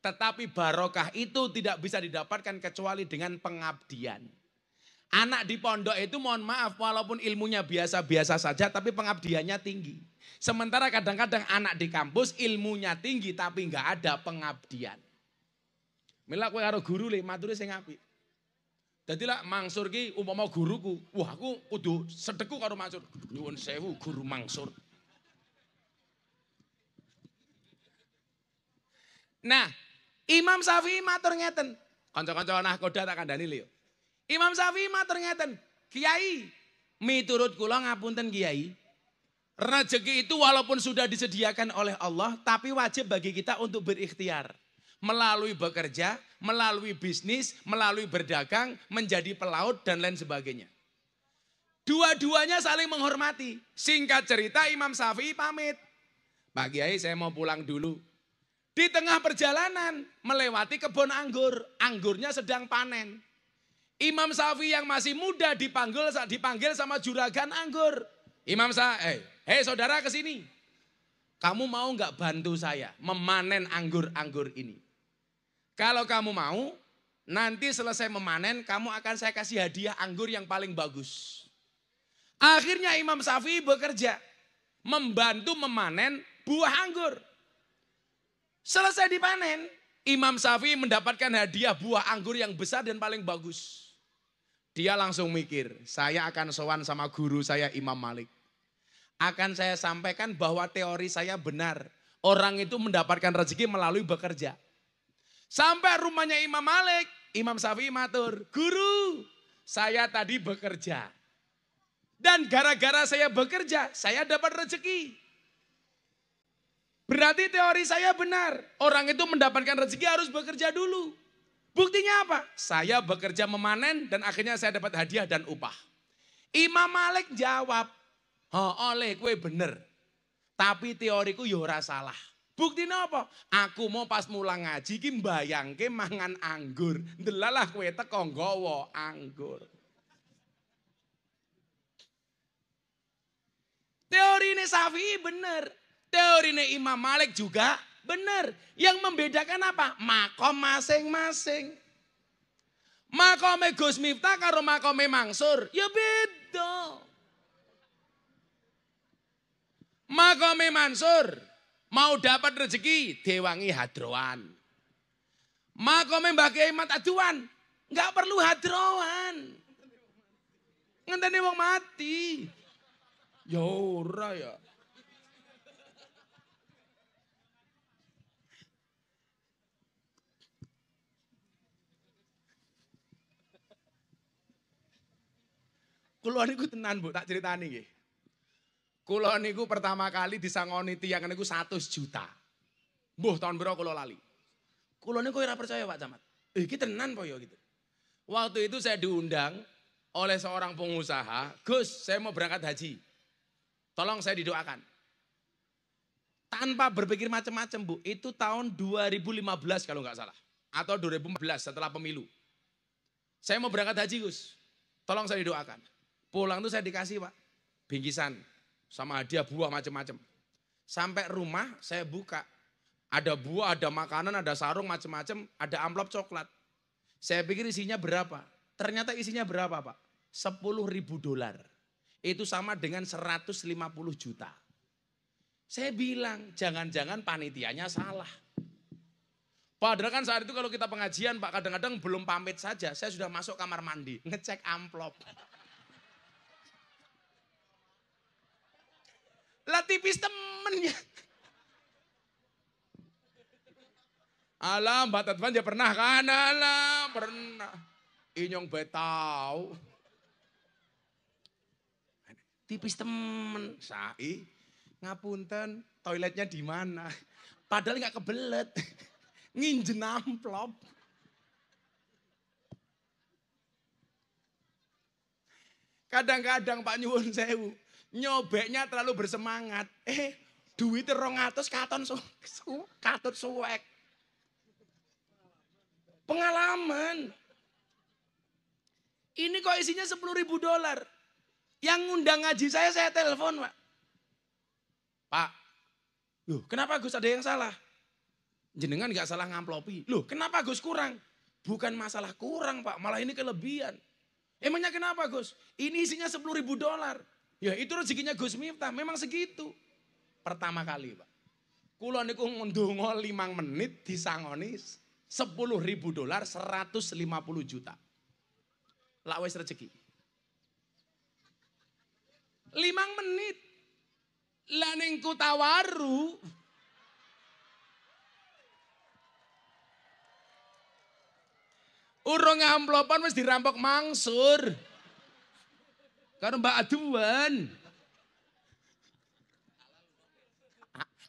Tetapi barokah itu tidak bisa didapatkan kecuali dengan pengabdian. Anak di pondok itu mohon maaf, walaupun ilmunya biasa-biasa saja, tapi pengabdiannya tinggi. Sementara kadang-kadang anak di kampus ilmunya tinggi, tapi nggak ada pengabdian. Mila kowe karo guru le, mature sing apik. Jadi lah Mangsur ki umpama guruku, wah aku kudu sedeku karo Mangsur. Nyuwun sewu guru Mangsur. Nah, Imam Syafi'i matur ngeten. Kanca-kanca nahkoda tak kandhani lho. Imam Syafi'i matur ngeten, Kiai, miturut kula ngapunten Kiai. Rezeki itu walaupun sudah disediakan oleh Allah, tapi wajib bagi kita untuk berikhtiar. Melalui bekerja, melalui bisnis, melalui berdagang, menjadi pelaut dan lain sebagainya. Dua-duanya saling menghormati. Singkat cerita Imam Syafi'i pamit. Pak Kiai saya mau pulang dulu. Di tengah perjalanan melewati kebun anggur. Anggurnya sedang panen. Imam Syafi'i yang masih muda dipanggil sama juragan anggur. Imam Syafi'i, hei saudara ke sini. Kamu mau nggak bantu saya memanen anggur-anggur ini? Kalau kamu mau, nanti selesai memanen kamu akan saya kasih hadiah anggur yang paling bagus. Akhirnya Imam Syafi'i bekerja. Membantu memanen buah anggur. Selesai dipanen, Imam Syafi'i mendapatkan hadiah buah anggur yang besar dan paling bagus. Dia langsung mikir, saya akan sowan sama guru saya Imam Malik. Akan saya sampaikan bahwa teori saya benar. Orang itu mendapatkan rezeki melalui bekerja. Sampai rumahnya Imam Malik, Imam Syafi'i matur, guru saya tadi bekerja. Dan gara-gara saya bekerja, saya dapat rezeki. Berarti teori saya benar. Orang itu mendapatkan rezeki harus bekerja dulu. Buktinya apa? Saya bekerja memanen dan akhirnya saya dapat hadiah dan upah. Imam Malik jawab, oleh kue bener. Tapi teoriku ya ora salah. Buktinya apa? Aku mau pas mulang ngaji ki mbayangke mangan anggur. Ndelalah kue teko nggawa anggur. Teori ini Syafi'i bener. Teori ini Imam Malik juga bener. Yang membedakan apa? Makom masing-masing. Makome Gus Miftah karo makome Mansur. Ya beda. Makome Mansur mau dapat rezeki diwangi hadroan. Makome Mbah Kiai Mat Aduan enggak perlu hadroan. Ngenteni wong mati. Ya ora ya. Kula niku tenan Bu, tak critani nggih. Kula niku pertama kali disangoni tiyang niku 100 juta. Mbuh tahun berapa kula lali. Kula niku ora percaya Pak Camat. Iki tenan po ya gitu. Waktu itu saya diundang oleh seorang pengusaha, Gus saya mau berangkat haji. Tolong saya didoakan. Tanpa berpikir macam-macam Bu, itu tahun 2015 kalau nggak salah. Atau 2014 setelah pemilu. Saya mau berangkat haji Gus, tolong saya didoakan. Pulang tuh saya dikasih Pak, bingkisan sama hadiah buah macam-macam. Sampai rumah saya buka, ada buah, ada makanan, ada sarung macam-macam, ada amplop coklat. Saya pikir isinya berapa? Ternyata isinya berapa Pak? $10.000. Itu sama dengan 150 juta. Saya bilang, jangan-jangan panitianya salah. Padahal kan saat itu kalau kita pengajian Pak, kadang-kadang belum pamit saja, saya sudah masuk kamar mandi, ngecek amplop. Lah tipis temennya. Alah Mbak Tadwan ya pernah kan? Alah pernah. Inyong betau. Tipis temen. Sai, ngapunten toiletnya di mana? Padahal nggak kebelet. Nginjen amplop. Kadang-kadang Pak Nyuwun Sewu. Nyobeknya terlalu bersemangat. Duit 200 katut suwek. Pengalaman. Ini kok isinya $10.000. Yang ngundang ngaji saya telepon Pak. Pak, loh kenapa Gus ada yang salah? Jenengan gak salah ngamplopi. Loh kenapa Gus kurang? Bukan masalah kurang Pak, malah ini kelebihan. Emangnya kenapa Gus? Ini isinya $10.000. Ya itu rezekinya Gus Miftah, memang segitu. Pertama kali Pak. Kula niku ndonga 5 menit disangoni $10.000 150 juta. Lak wis rezeki. 5 menit. Lah ning Kutawaru urung amplopan wis dirampok Mansur. Karo Mbak Aduan.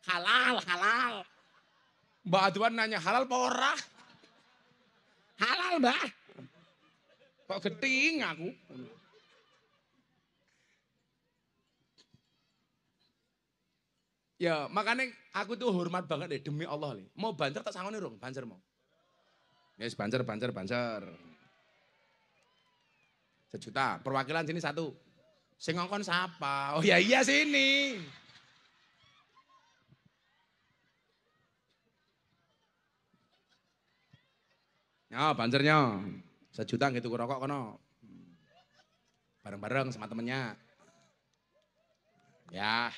Halal, halal. Mbak Adwan nanya, halal apa ora? Halal, Mbak. Kok geting aku? Ya, makanya aku tuh hormat banget deh demi Allah nih. Mau bancer tak sangoni rong, bancer mau. Yes, bancer. Sejuta, perwakilan sini satu. Sing ngongkon siapa? Oh ya iya sini. Ya, bancernya. Sejuta gitu rokok kono. Bareng-bareng sama temennya. Ya.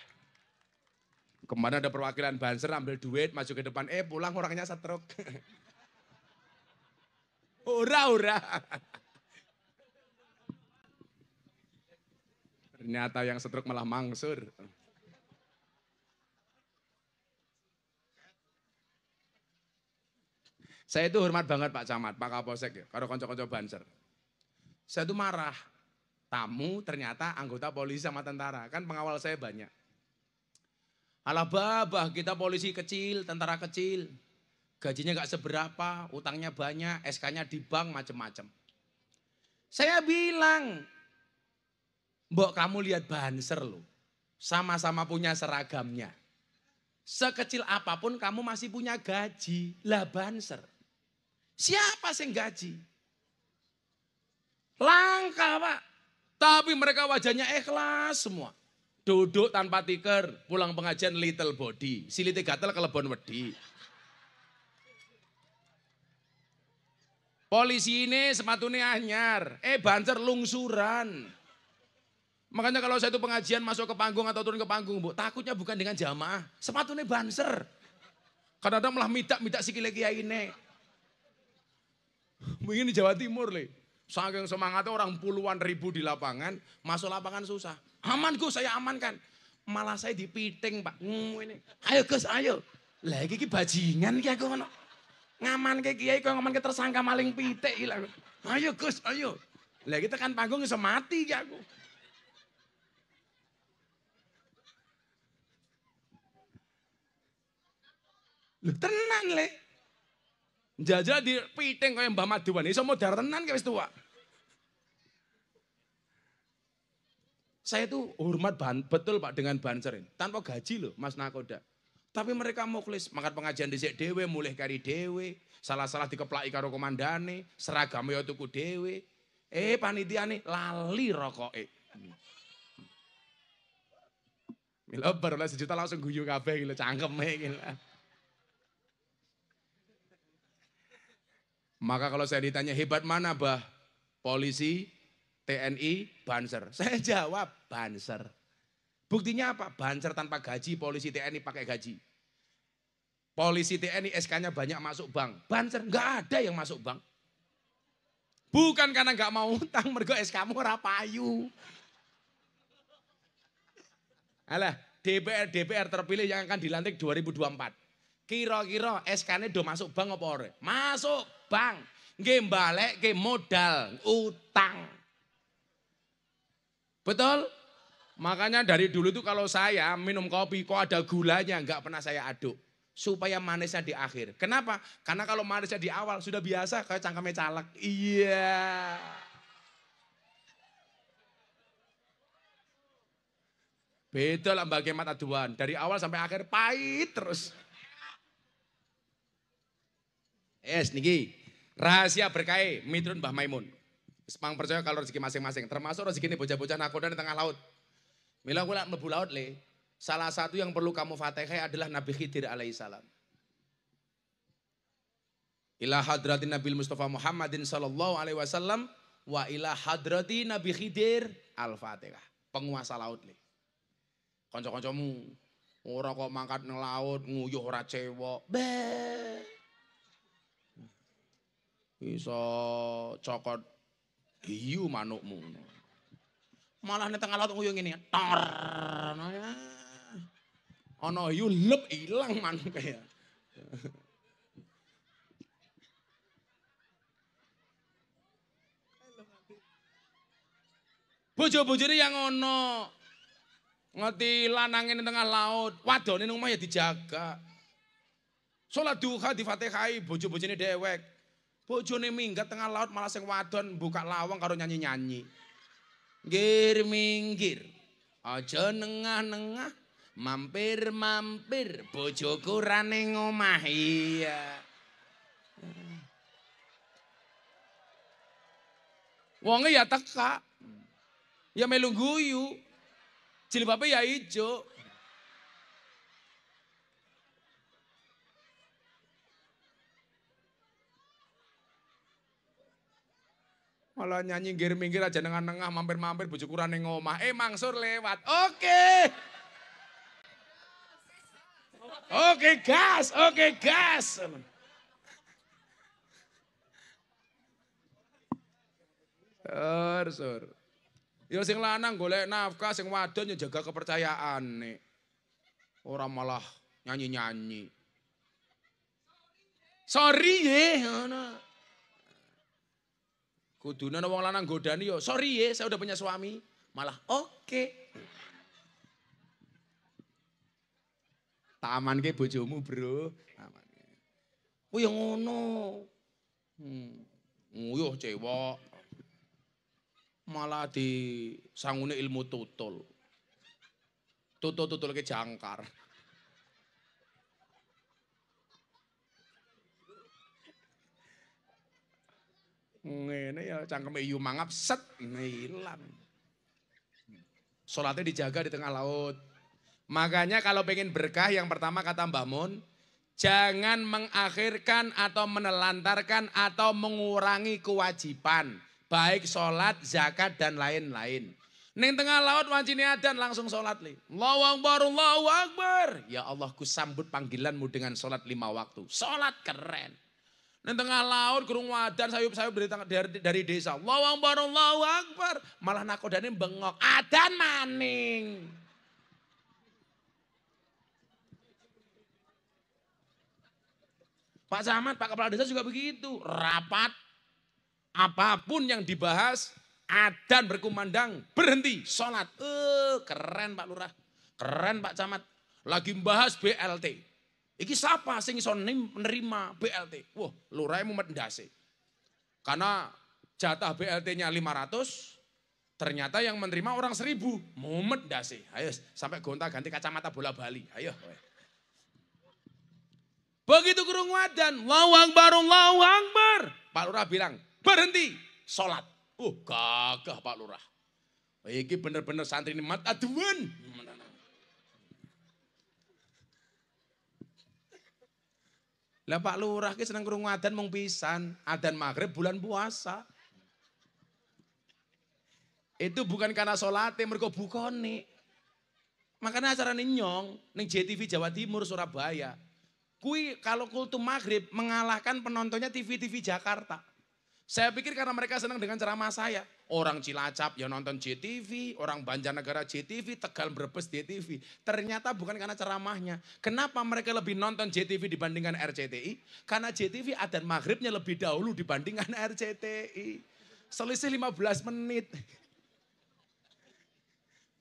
Kemana ada perwakilan banser ambil duit maju ke depan. Pulang orangnya stroke. Ora. Ternyata yang stroke malah mangsur. Saya itu hormat banget Pak Camat, Pak Kapolsek ya, kalau konco-konco banser. Saya itu marah, tamu ternyata anggota polisi sama tentara, kan pengawal saya banyak. Alah babah, kita polisi kecil, tentara kecil, gajinya gak seberapa, utangnya banyak, SK-nya di bank, macem-macem. Saya bilang, mbok kamu lihat banser loh, sama-sama punya seragamnya. Sekecil apapun kamu masih punya gaji, lah banser. Siapa sing gaji? Langka Pak. Tapi mereka wajahnya ikhlas semua. Duduk tanpa tiker, pulang pengajian little body. Silite gatel kelebon wedi. Polisi ini sepatunya anyar, banser lungsuran. Makanya kalau saya itu pengajian masuk ke panggung atau turun ke panggung, Bu, takutnya bukan dengan jamaah, sepatunya banser. Kadang-kadang malah midak sikile kiai ini. Mungkin di Jawa Timur, Le. Saking semangatnya orang puluhan ribu di lapangan, masuk lapangan susah. Aman Gus, saya amankan. Malah saya dipiting Pak. Ini. Ayo Gus, ayo. Lah iki bajingan iki aku ngono. Ngaman ke kiai kok ngaman ke tersangka maling pitik iki lho. Ayo Gus, ayo. Lah kita kan panggung iso mati iki aku. Lho tenan Le. Jajal di piting kaya Mbah Maduan, iso modar tenan wis tua. Saya tuh hormat betul Pak dengan banser ini. Tanpa gaji loh Mas Nakoda. Tapi mereka mukhlis, makan pengajian dhisik dhewe, mulih kari dhewe, salah-salah dikeplaki karo komandane, seragam ya tuku dhewe. Panitiane lali rokoke. Mila baru 1 juta langsung guyu kabeh gitu, cangkeme gitu. Maka kalau saya ditanya hebat mana Bah? Polisi, TNI, banser. Saya jawab banser. Buktinya apa? Banser tanpa gaji, polisi TNI pakai gaji. Polisi TNI SK-nya banyak masuk bank. Banser nggak ada yang masuk bank. Bukan karena nggak mau utang, mergo SK-mu ora payu. Alah, DPR terpilih yang akan dilantik 2024. Kira-kira SK-nya do masuk bank apa ora? Masuk bank. Nggih mbalekke modal utang. Betul? Makanya dari dulu tuh kalau saya minum kopi kok ada gulanya, nggak pernah saya aduk. Supaya manisnya di akhir. Kenapa? Karena kalau manisnya di awal sudah biasa kayak cangkeme caleg. Iya. Beda lah Mbak Kemat Aduan. Dari awal sampai akhir pahit terus. Niki rahasia berkah miturut Mbah Maimun. Sepang percaya kalau rezeki masing-masing. Termasuk rezeki ini bocah-bocah nakoda di tengah laut. Mila gue mlebu laut Le. Salah satu yang perlu kamu fatihai adalah Nabi Khidir alaihissalam. Ila hadratin Nabi Mustafa Muhammadin sallallahu alaihi wasallam wa ila hadrati Nabi Khidir al-Fatihah. Penguasa laut Le. Kanca-kancamu ora kok mangkat nang laut nguyuh ora cewek. Iso cokot hiu manukmu. Malah ning tengah laut nguyuh ngene. Tor. Ana hiu lep ilang manuk kaya. Bojo-bojone yang ono. Ngerti lanangin di tengah laut, wadone nang omah ya dijaga. Salat duha di Fatihai, bojo-bojone dewek. Bojone minggat tengah laut malah sing wadon buka lawang karo nyanyi-nyanyi. Ngir minggir, aja nengah-nengah, mampir-mampir, bojoku rane ngomah. Iya. Wonge ya teka. Ya melu guyu. Jilbabe ya ijo. Malah nyanyi ngir minggir aja nengah-nengah mampir-mampir bojoku rane ngomah. Mangsur lewat. Oke. Oke gas, oke gas. Sur. Ya sing lanang golek nafkah, sing wadon ya jaga kepercayaan nih. Ora malah nyanyi-nyanyi. Sorry ye, ngono. Kudune ana wong lanang godani yo, sorry ye, saya udah punya suami. Malah oke. Taman ke bojomu, Bro. Taman. Oh ya ngono. Nguyuh cewek. Malah di sangune ilmu tutul. Tutul-tutul ke jangkar. Ngene ya cangkeme yu mangap set ngilang. Salatnya dijaga di tengah laut. Makanya kalau pengen berkah yang pertama kata Mbah Mun, jangan mengakhirkan atau menelantarkan atau mengurangi kewajiban. Baik sholat, zakat dan lain-lain. Ning tengah laut wancine adan langsung sholat li. Allahu Akbar, Allahu Akbar. Ya Allah ku sambut panggilanmu dengan sholat 5 waktu. Sholat keren. Ning tengah laut kurung wadan sayup-sayup dari desa. Allahu Akbar, Allahu Akbar. Malah nakodane bengok. Adan maning. Pak Camat, Pak Kepala Desa juga begitu. Rapat, apapun yang dibahas, adan berkumandang, berhenti, sholat. Keren Pak Lurah, keren Pak Camat. Lagi membahas BLT. Iki siapa sing iso menerima BLT? Wah, Lurah mumet ndase. Karena jatah BLT-nya 500, ternyata yang menerima orang 1000. Mumet ndase. Ayo sampai gonta ganti kacamata bola Bali. Ayo. Begitu kurung wadan, Allahu Akbar, Allahu Akbar. Pak Lurah bilang, berhenti, sholat. Gagah Pak Lurah. Iki bener-bener santri ini mat aduan. Lah Pak Lurah ki seneng kurung wadan mung pisan, adan maghrib bulan puasa. Itu bukan karena sholatnya, mereka bukone. Makanya acara nyong, ning JTV Jawa Timur, Surabaya. Kui kalau kultum maghrib mengalahkan penontonnya TV-TV Jakarta. Saya pikir karena mereka senang dengan ceramah saya. Orang Cilacap ya nonton JTV, orang Banjarnegara JTV, Tegal Brebes JTV. Ternyata bukan karena ceramahnya. Kenapa mereka lebih nonton JTV dibandingkan RCTI? Karena JTV adzan maghribnya lebih dahulu dibandingkan RCTI. Selisih 15 menit.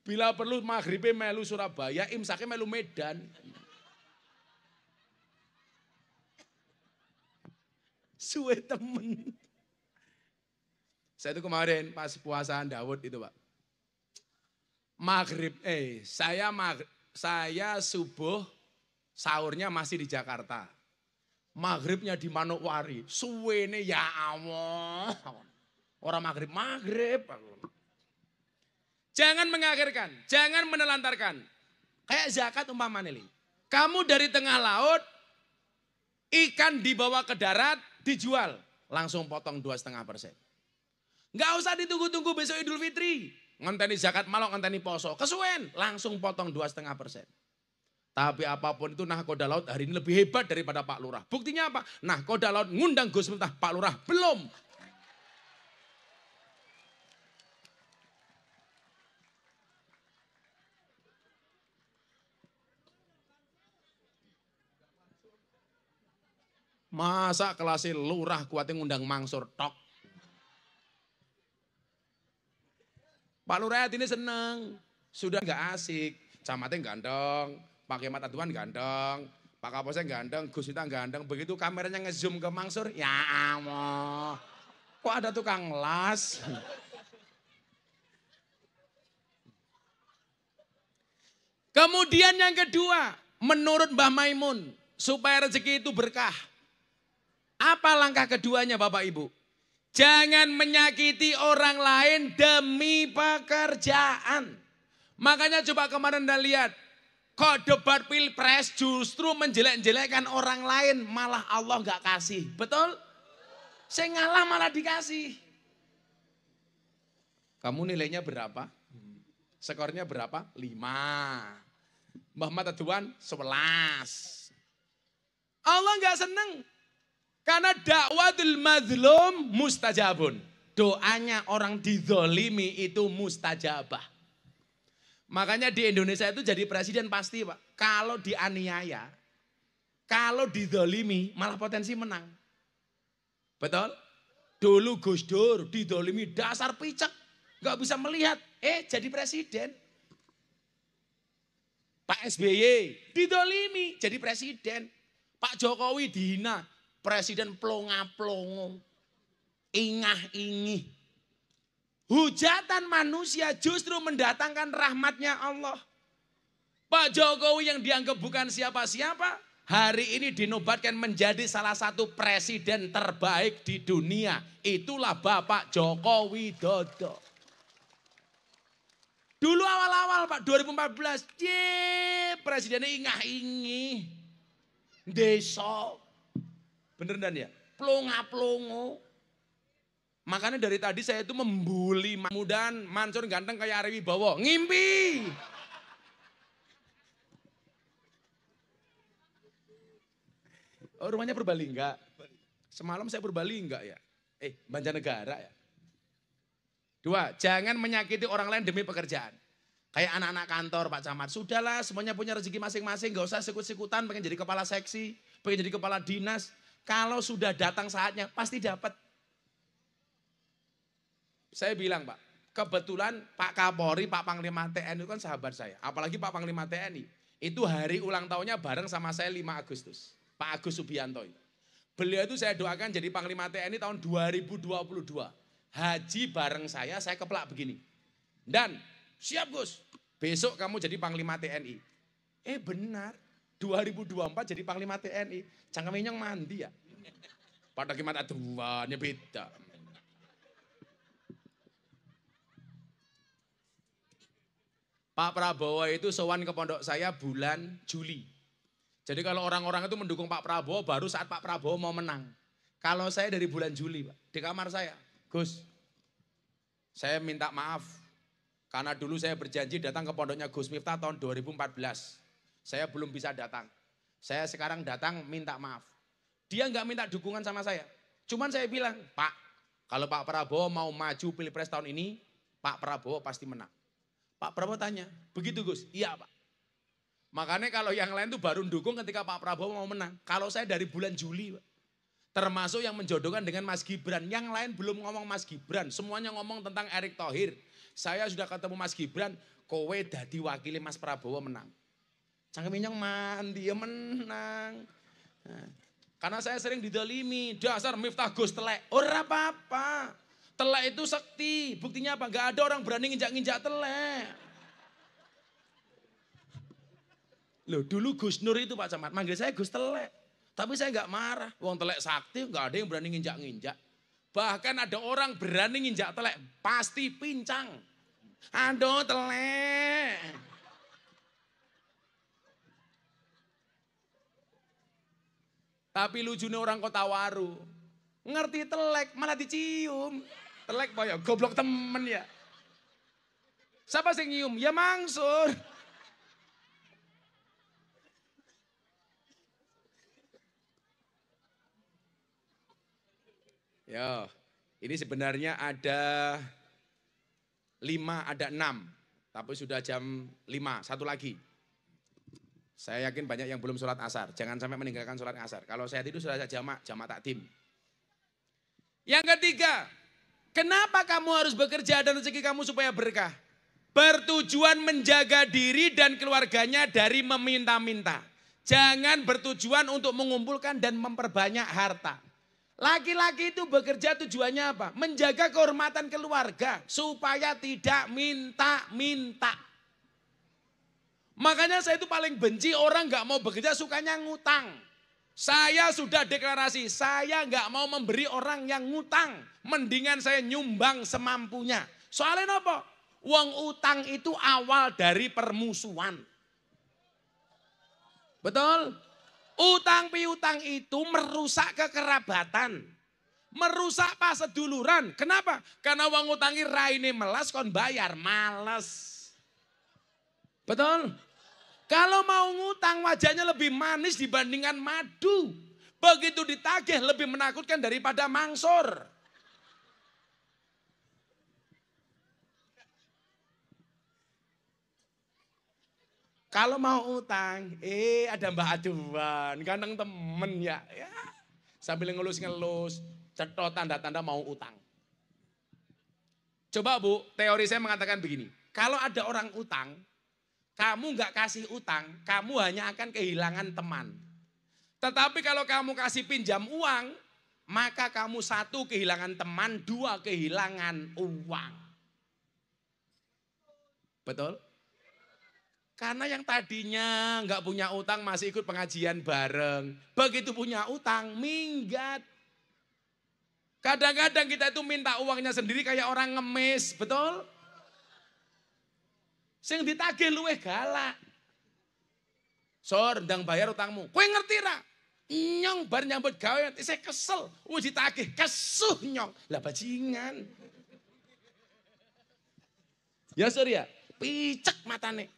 Bila perlu maghribnya melu Surabaya, imsaknya melu Medan. Suwe temen. Saya itu kemarin pas puasaan Daud itu Pak. Maghrib, saya subuh sahurnya masih di Jakarta. Maghribnya di Manokwari. Suwene ya Allah. Orang maghrib. Jangan mengakhirkan, jangan menelantarkan. Kayak zakat umpamanya nih. Kamu dari tengah laut, ikan dibawa ke darat, dijual. Langsung potong 2,5%. Nggak usah ditunggu-tunggu besok Idul Fitri. Ngenteni zakat malah ngenteni poso. Kesuwen, langsung potong 2,5%. Tapi apapun itu nahkoda laut hari ini lebih hebat daripada Pak Lurah. Buktinya apa? Nahkoda laut ngundang Gus Miftah, Pak Lurah belum. Masa kelasnya lurah kuatnya ngundang Mangsur tok. Pak Lurah ini seneng, sudah nggak asik. camatnya ganteng, Pak Kemat Aduan ganteng, Pak Kapolsek ganteng, Gus Miftah ganteng. Begitu kameranya ngezoom ke Mansur, ya Allah, kok ada tukang las? Kemudian yang kedua, menurut Mbah Maimun, supaya rezeki itu berkah. Apa langkah keduanya Bapak Ibu? Jangan menyakiti orang lain demi pekerjaan. Makanya coba kemarin Anda lihat, kok debat pilpres justru menjelek-jelekkan orang lain, malah Allah gak kasih. Betul? Saya ngalah malah dikasih. Kamu nilainya berapa? Skornya berapa? 5. Muhammad Aduan 11. Allah gak seneng. Karena dakwatul mazlum mustajabun. Doanya orang dizolimi itu mustajabah. Makanya di Indonesia itu jadi presiden pasti Pak. Kalau dianiaya, kalau dizolimi malah potensi menang. Betul? Dulu Gus Dur dizolimi dasar picek. Gak bisa melihat, jadi presiden. Pak SBY dizolimi jadi presiden. Pak Jokowi dihina. Presiden plonga-plongo, ingah-ingih. Hujatan manusia justru mendatangkan rahmatnya Allah. Pak Jokowi yang dianggap bukan siapa-siapa, hari ini dinobatkan menjadi salah satu presiden terbaik di dunia. Itulah Bapak Joko Widodo. Dulu awal-awal Pak 2014, presidennya ingah-ingih. Desa. Bener dan ya? Plonga-plongo. Makanya dari tadi saya itu membuli mudahan Mansur ganteng kayak Ari Wibowo. Ngimpi. Oh, rumahnya Purbalingga. Semalam saya Purbalingga ya. Banjarnegara ya. 2, jangan menyakiti orang lain demi pekerjaan. Kayak anak-anak kantor Pak Camat. Sudahlah semuanya punya rezeki masing-masing. Gak usah sikut-sikutan pengen jadi kepala seksi. Pengen jadi kepala dinas. Kalau sudah datang saatnya pasti dapat. Saya bilang Pak, kebetulan Pak Kapolri, Pak Panglima TNI itu kan sahabat saya. Apalagi Pak Panglima TNI. Itu hari ulang tahunnya bareng sama saya 5 Agustus. Pak Agus Subianto. Beliau itu saya doakan jadi Panglima TNI tahun 2022. Haji bareng saya keplak begini. Dan siap Gus, besok kamu jadi Panglima TNI. Benar. 2024 jadi Panglima TNI. Jangan menyong mandi ya. Pada gimana tuannya beda. Pak Prabowo itu sowan ke pondok saya bulan Juli. Jadi kalau orang-orang itu mendukung Pak Prabowo baru saat Pak Prabowo mau menang. Kalau saya dari bulan Juli Pak, di kamar saya. Gus, saya minta maaf. Karena dulu saya berjanji datang ke pondoknya Gus Miftah tahun 2014. Saya belum bisa datang. Saya sekarang datang minta maaf. Dia nggak minta dukungan sama saya. Cuman saya bilang, Pak, kalau Pak Prabowo mau maju pilpres tahun ini, Pak Prabowo pasti menang. Pak Prabowo tanya, begitu Gus? Iya Pak. Makanya kalau yang lain tuh baru dukung ketika Pak Prabowo mau menang. Kalau saya dari bulan Juli Pak. Termasuk yang menjodohkan dengan Mas Gibran. Yang lain belum ngomong Mas Gibran. Semuanya ngomong tentang Erick Thohir. Saya sudah ketemu Mas Gibran, kowe dadi wakili Mas Prabowo menang. Cangkeminyong mandi ya menang. Nah, karena saya sering didolimi, dasar Miftah Gus telek. Ora apa-apa. Telek itu sekti. Buktinya apa? Gak ada orang berani nginjak-nginjak telek. Loh dulu Gus Nur itu Pak Camat, manggil saya Gus telek. Tapi saya gak marah. Wong telek sakti gak ada yang berani nginjak-nginjak. Bahkan ada orang berani nginjak telek, pasti pincang. Aduh telek. Tapi lucunya orang Kota Waru, ngerti telek malah dicium. Telek boyo, goblok temen ya. Siapa sih nyium? Ya Mansur. Ya, ini sebenarnya ada 5, ada 6. Tapi sudah jam 5, satu lagi. Saya yakin banyak yang belum sholat asar. Jangan sampai meninggalkan sholat asar. Kalau saya itu sudah jamak takdim. Yang ketiga, kenapa kamu harus bekerja dan rezeki kamu supaya berkah? Bertujuan menjaga diri dan keluarganya dari meminta-minta. Jangan bertujuan untuk mengumpulkan dan memperbanyak harta. Laki-laki itu bekerja tujuannya apa? Menjaga kehormatan keluarga supaya tidak minta-minta. Makanya saya itu paling benci orang gak mau bekerja sukanya ngutang. Saya sudah deklarasi, saya gak mau memberi orang yang ngutang. Mendingan saya nyumbang semampunya. Soalnya apa? Uang utang itu awal dari permusuhan. Betul? Utang piutang itu merusak kekerabatan. Merusak paseduluran. Kenapa? Karena uang utangi raine melas kon bayar. Males. Betul? Kalau mau ngutang wajahnya lebih manis dibandingkan madu. Begitu ditagih lebih menakutkan daripada mangsur. Kalau mau utang, ada Mbak Aduan, ganteng temen ya. Sambil ngelus-ngelus, cetot tanda-tanda mau utang. Coba Bu, teori saya mengatakan begini. Kalau ada orang utang, kamu nggak kasih utang, kamu hanya akan kehilangan teman. Tetapi kalau kamu kasih pinjam uang, maka kamu satu kehilangan teman, dua kehilangan uang. Betul? Karena yang tadinya nggak punya utang masih ikut pengajian bareng. Begitu punya utang, minggat. Kadang-kadang kita itu minta uangnya sendiri kayak orang ngemis, betul? Sing ditagih luweh galak. Sor, ndang bayar utangmu. Kowe ngerti ra? Nyong bar nyambut gawe, saya kesel. Ditagih, kesuh nyong. Lah bajingan. Ya Sor ya, picek matane.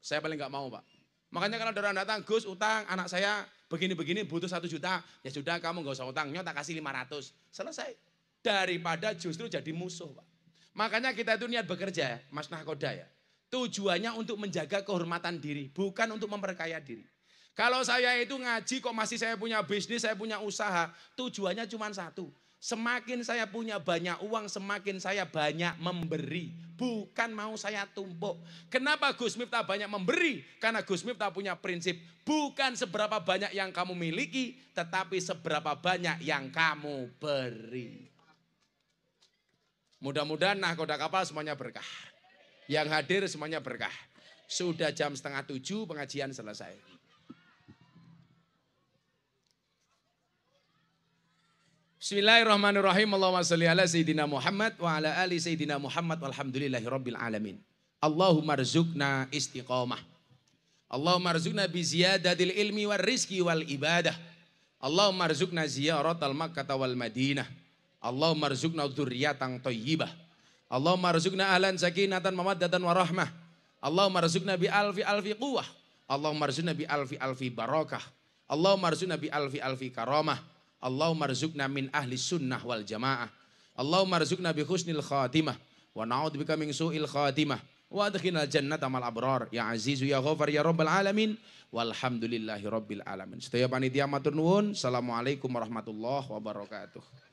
Saya paling nggak mau Pak. Makanya kalau ada orang datang, Gus utang anak saya begini-begini butuh 1 juta. Ya sudah kamu nggak usah utang, nyok tak kasih 500. Selesai. Daripada justru jadi musuh Pak. Makanya kita itu niat bekerja Mas Nahkoda ya. Tujuannya untuk menjaga kehormatan diri. Bukan untuk memperkaya diri. Kalau saya itu ngaji kok masih saya punya bisnis, saya punya usaha. Tujuannya cuma satu. Semakin saya punya banyak uang, semakin saya banyak memberi. Bukan mau saya tumpuk. Kenapa Gus Miftah banyak memberi? Karena Gus Miftah punya prinsip. Bukan seberapa banyak yang kamu miliki, tetapi seberapa banyak yang kamu beri. Mudah-mudahan nahkoda kapal semuanya berkah. Yang hadir semuanya berkah. Sudah jam 6:30 pengajian selesai. Bismillahirrahmanirrahim. Allahumma salli ala Sayyidina Muhammad wa ala ali Sayyidina Muhammad walhamdulillahi rabbil alamin. Allahumma rzuqna istiqamah. Allahumma rzuqna bi ziyadatil ilmi wal rizki wal ibadah. Allahumma rzuqna ziyaratal Makkah wal Madinah. Allahumma rzuqna dzurriyyatan thayyibah. Allahumma rzuqna ahlan sakinatan mawaddatan warahmah. Allahumma rzuqna bi alfi quwwah. Allahumma rzuqna bi alfi barakah. Allahumma rzuqna bi alfi karamah. Allahumma rzuqna min ahli sunnah wal jamaah. Allahumma rzuqna bi husnil khatimah. Wa na'udzubika min su'il khatimah. Wa adkhilnal jannata mal abrar. Ya azizu ya ghafar ya rabbal alamin. Walhamdulillahi rabbil alamin. Sedaya panitia matur nuwun. Assalamualaikum warahmatullahi wabarakatuh.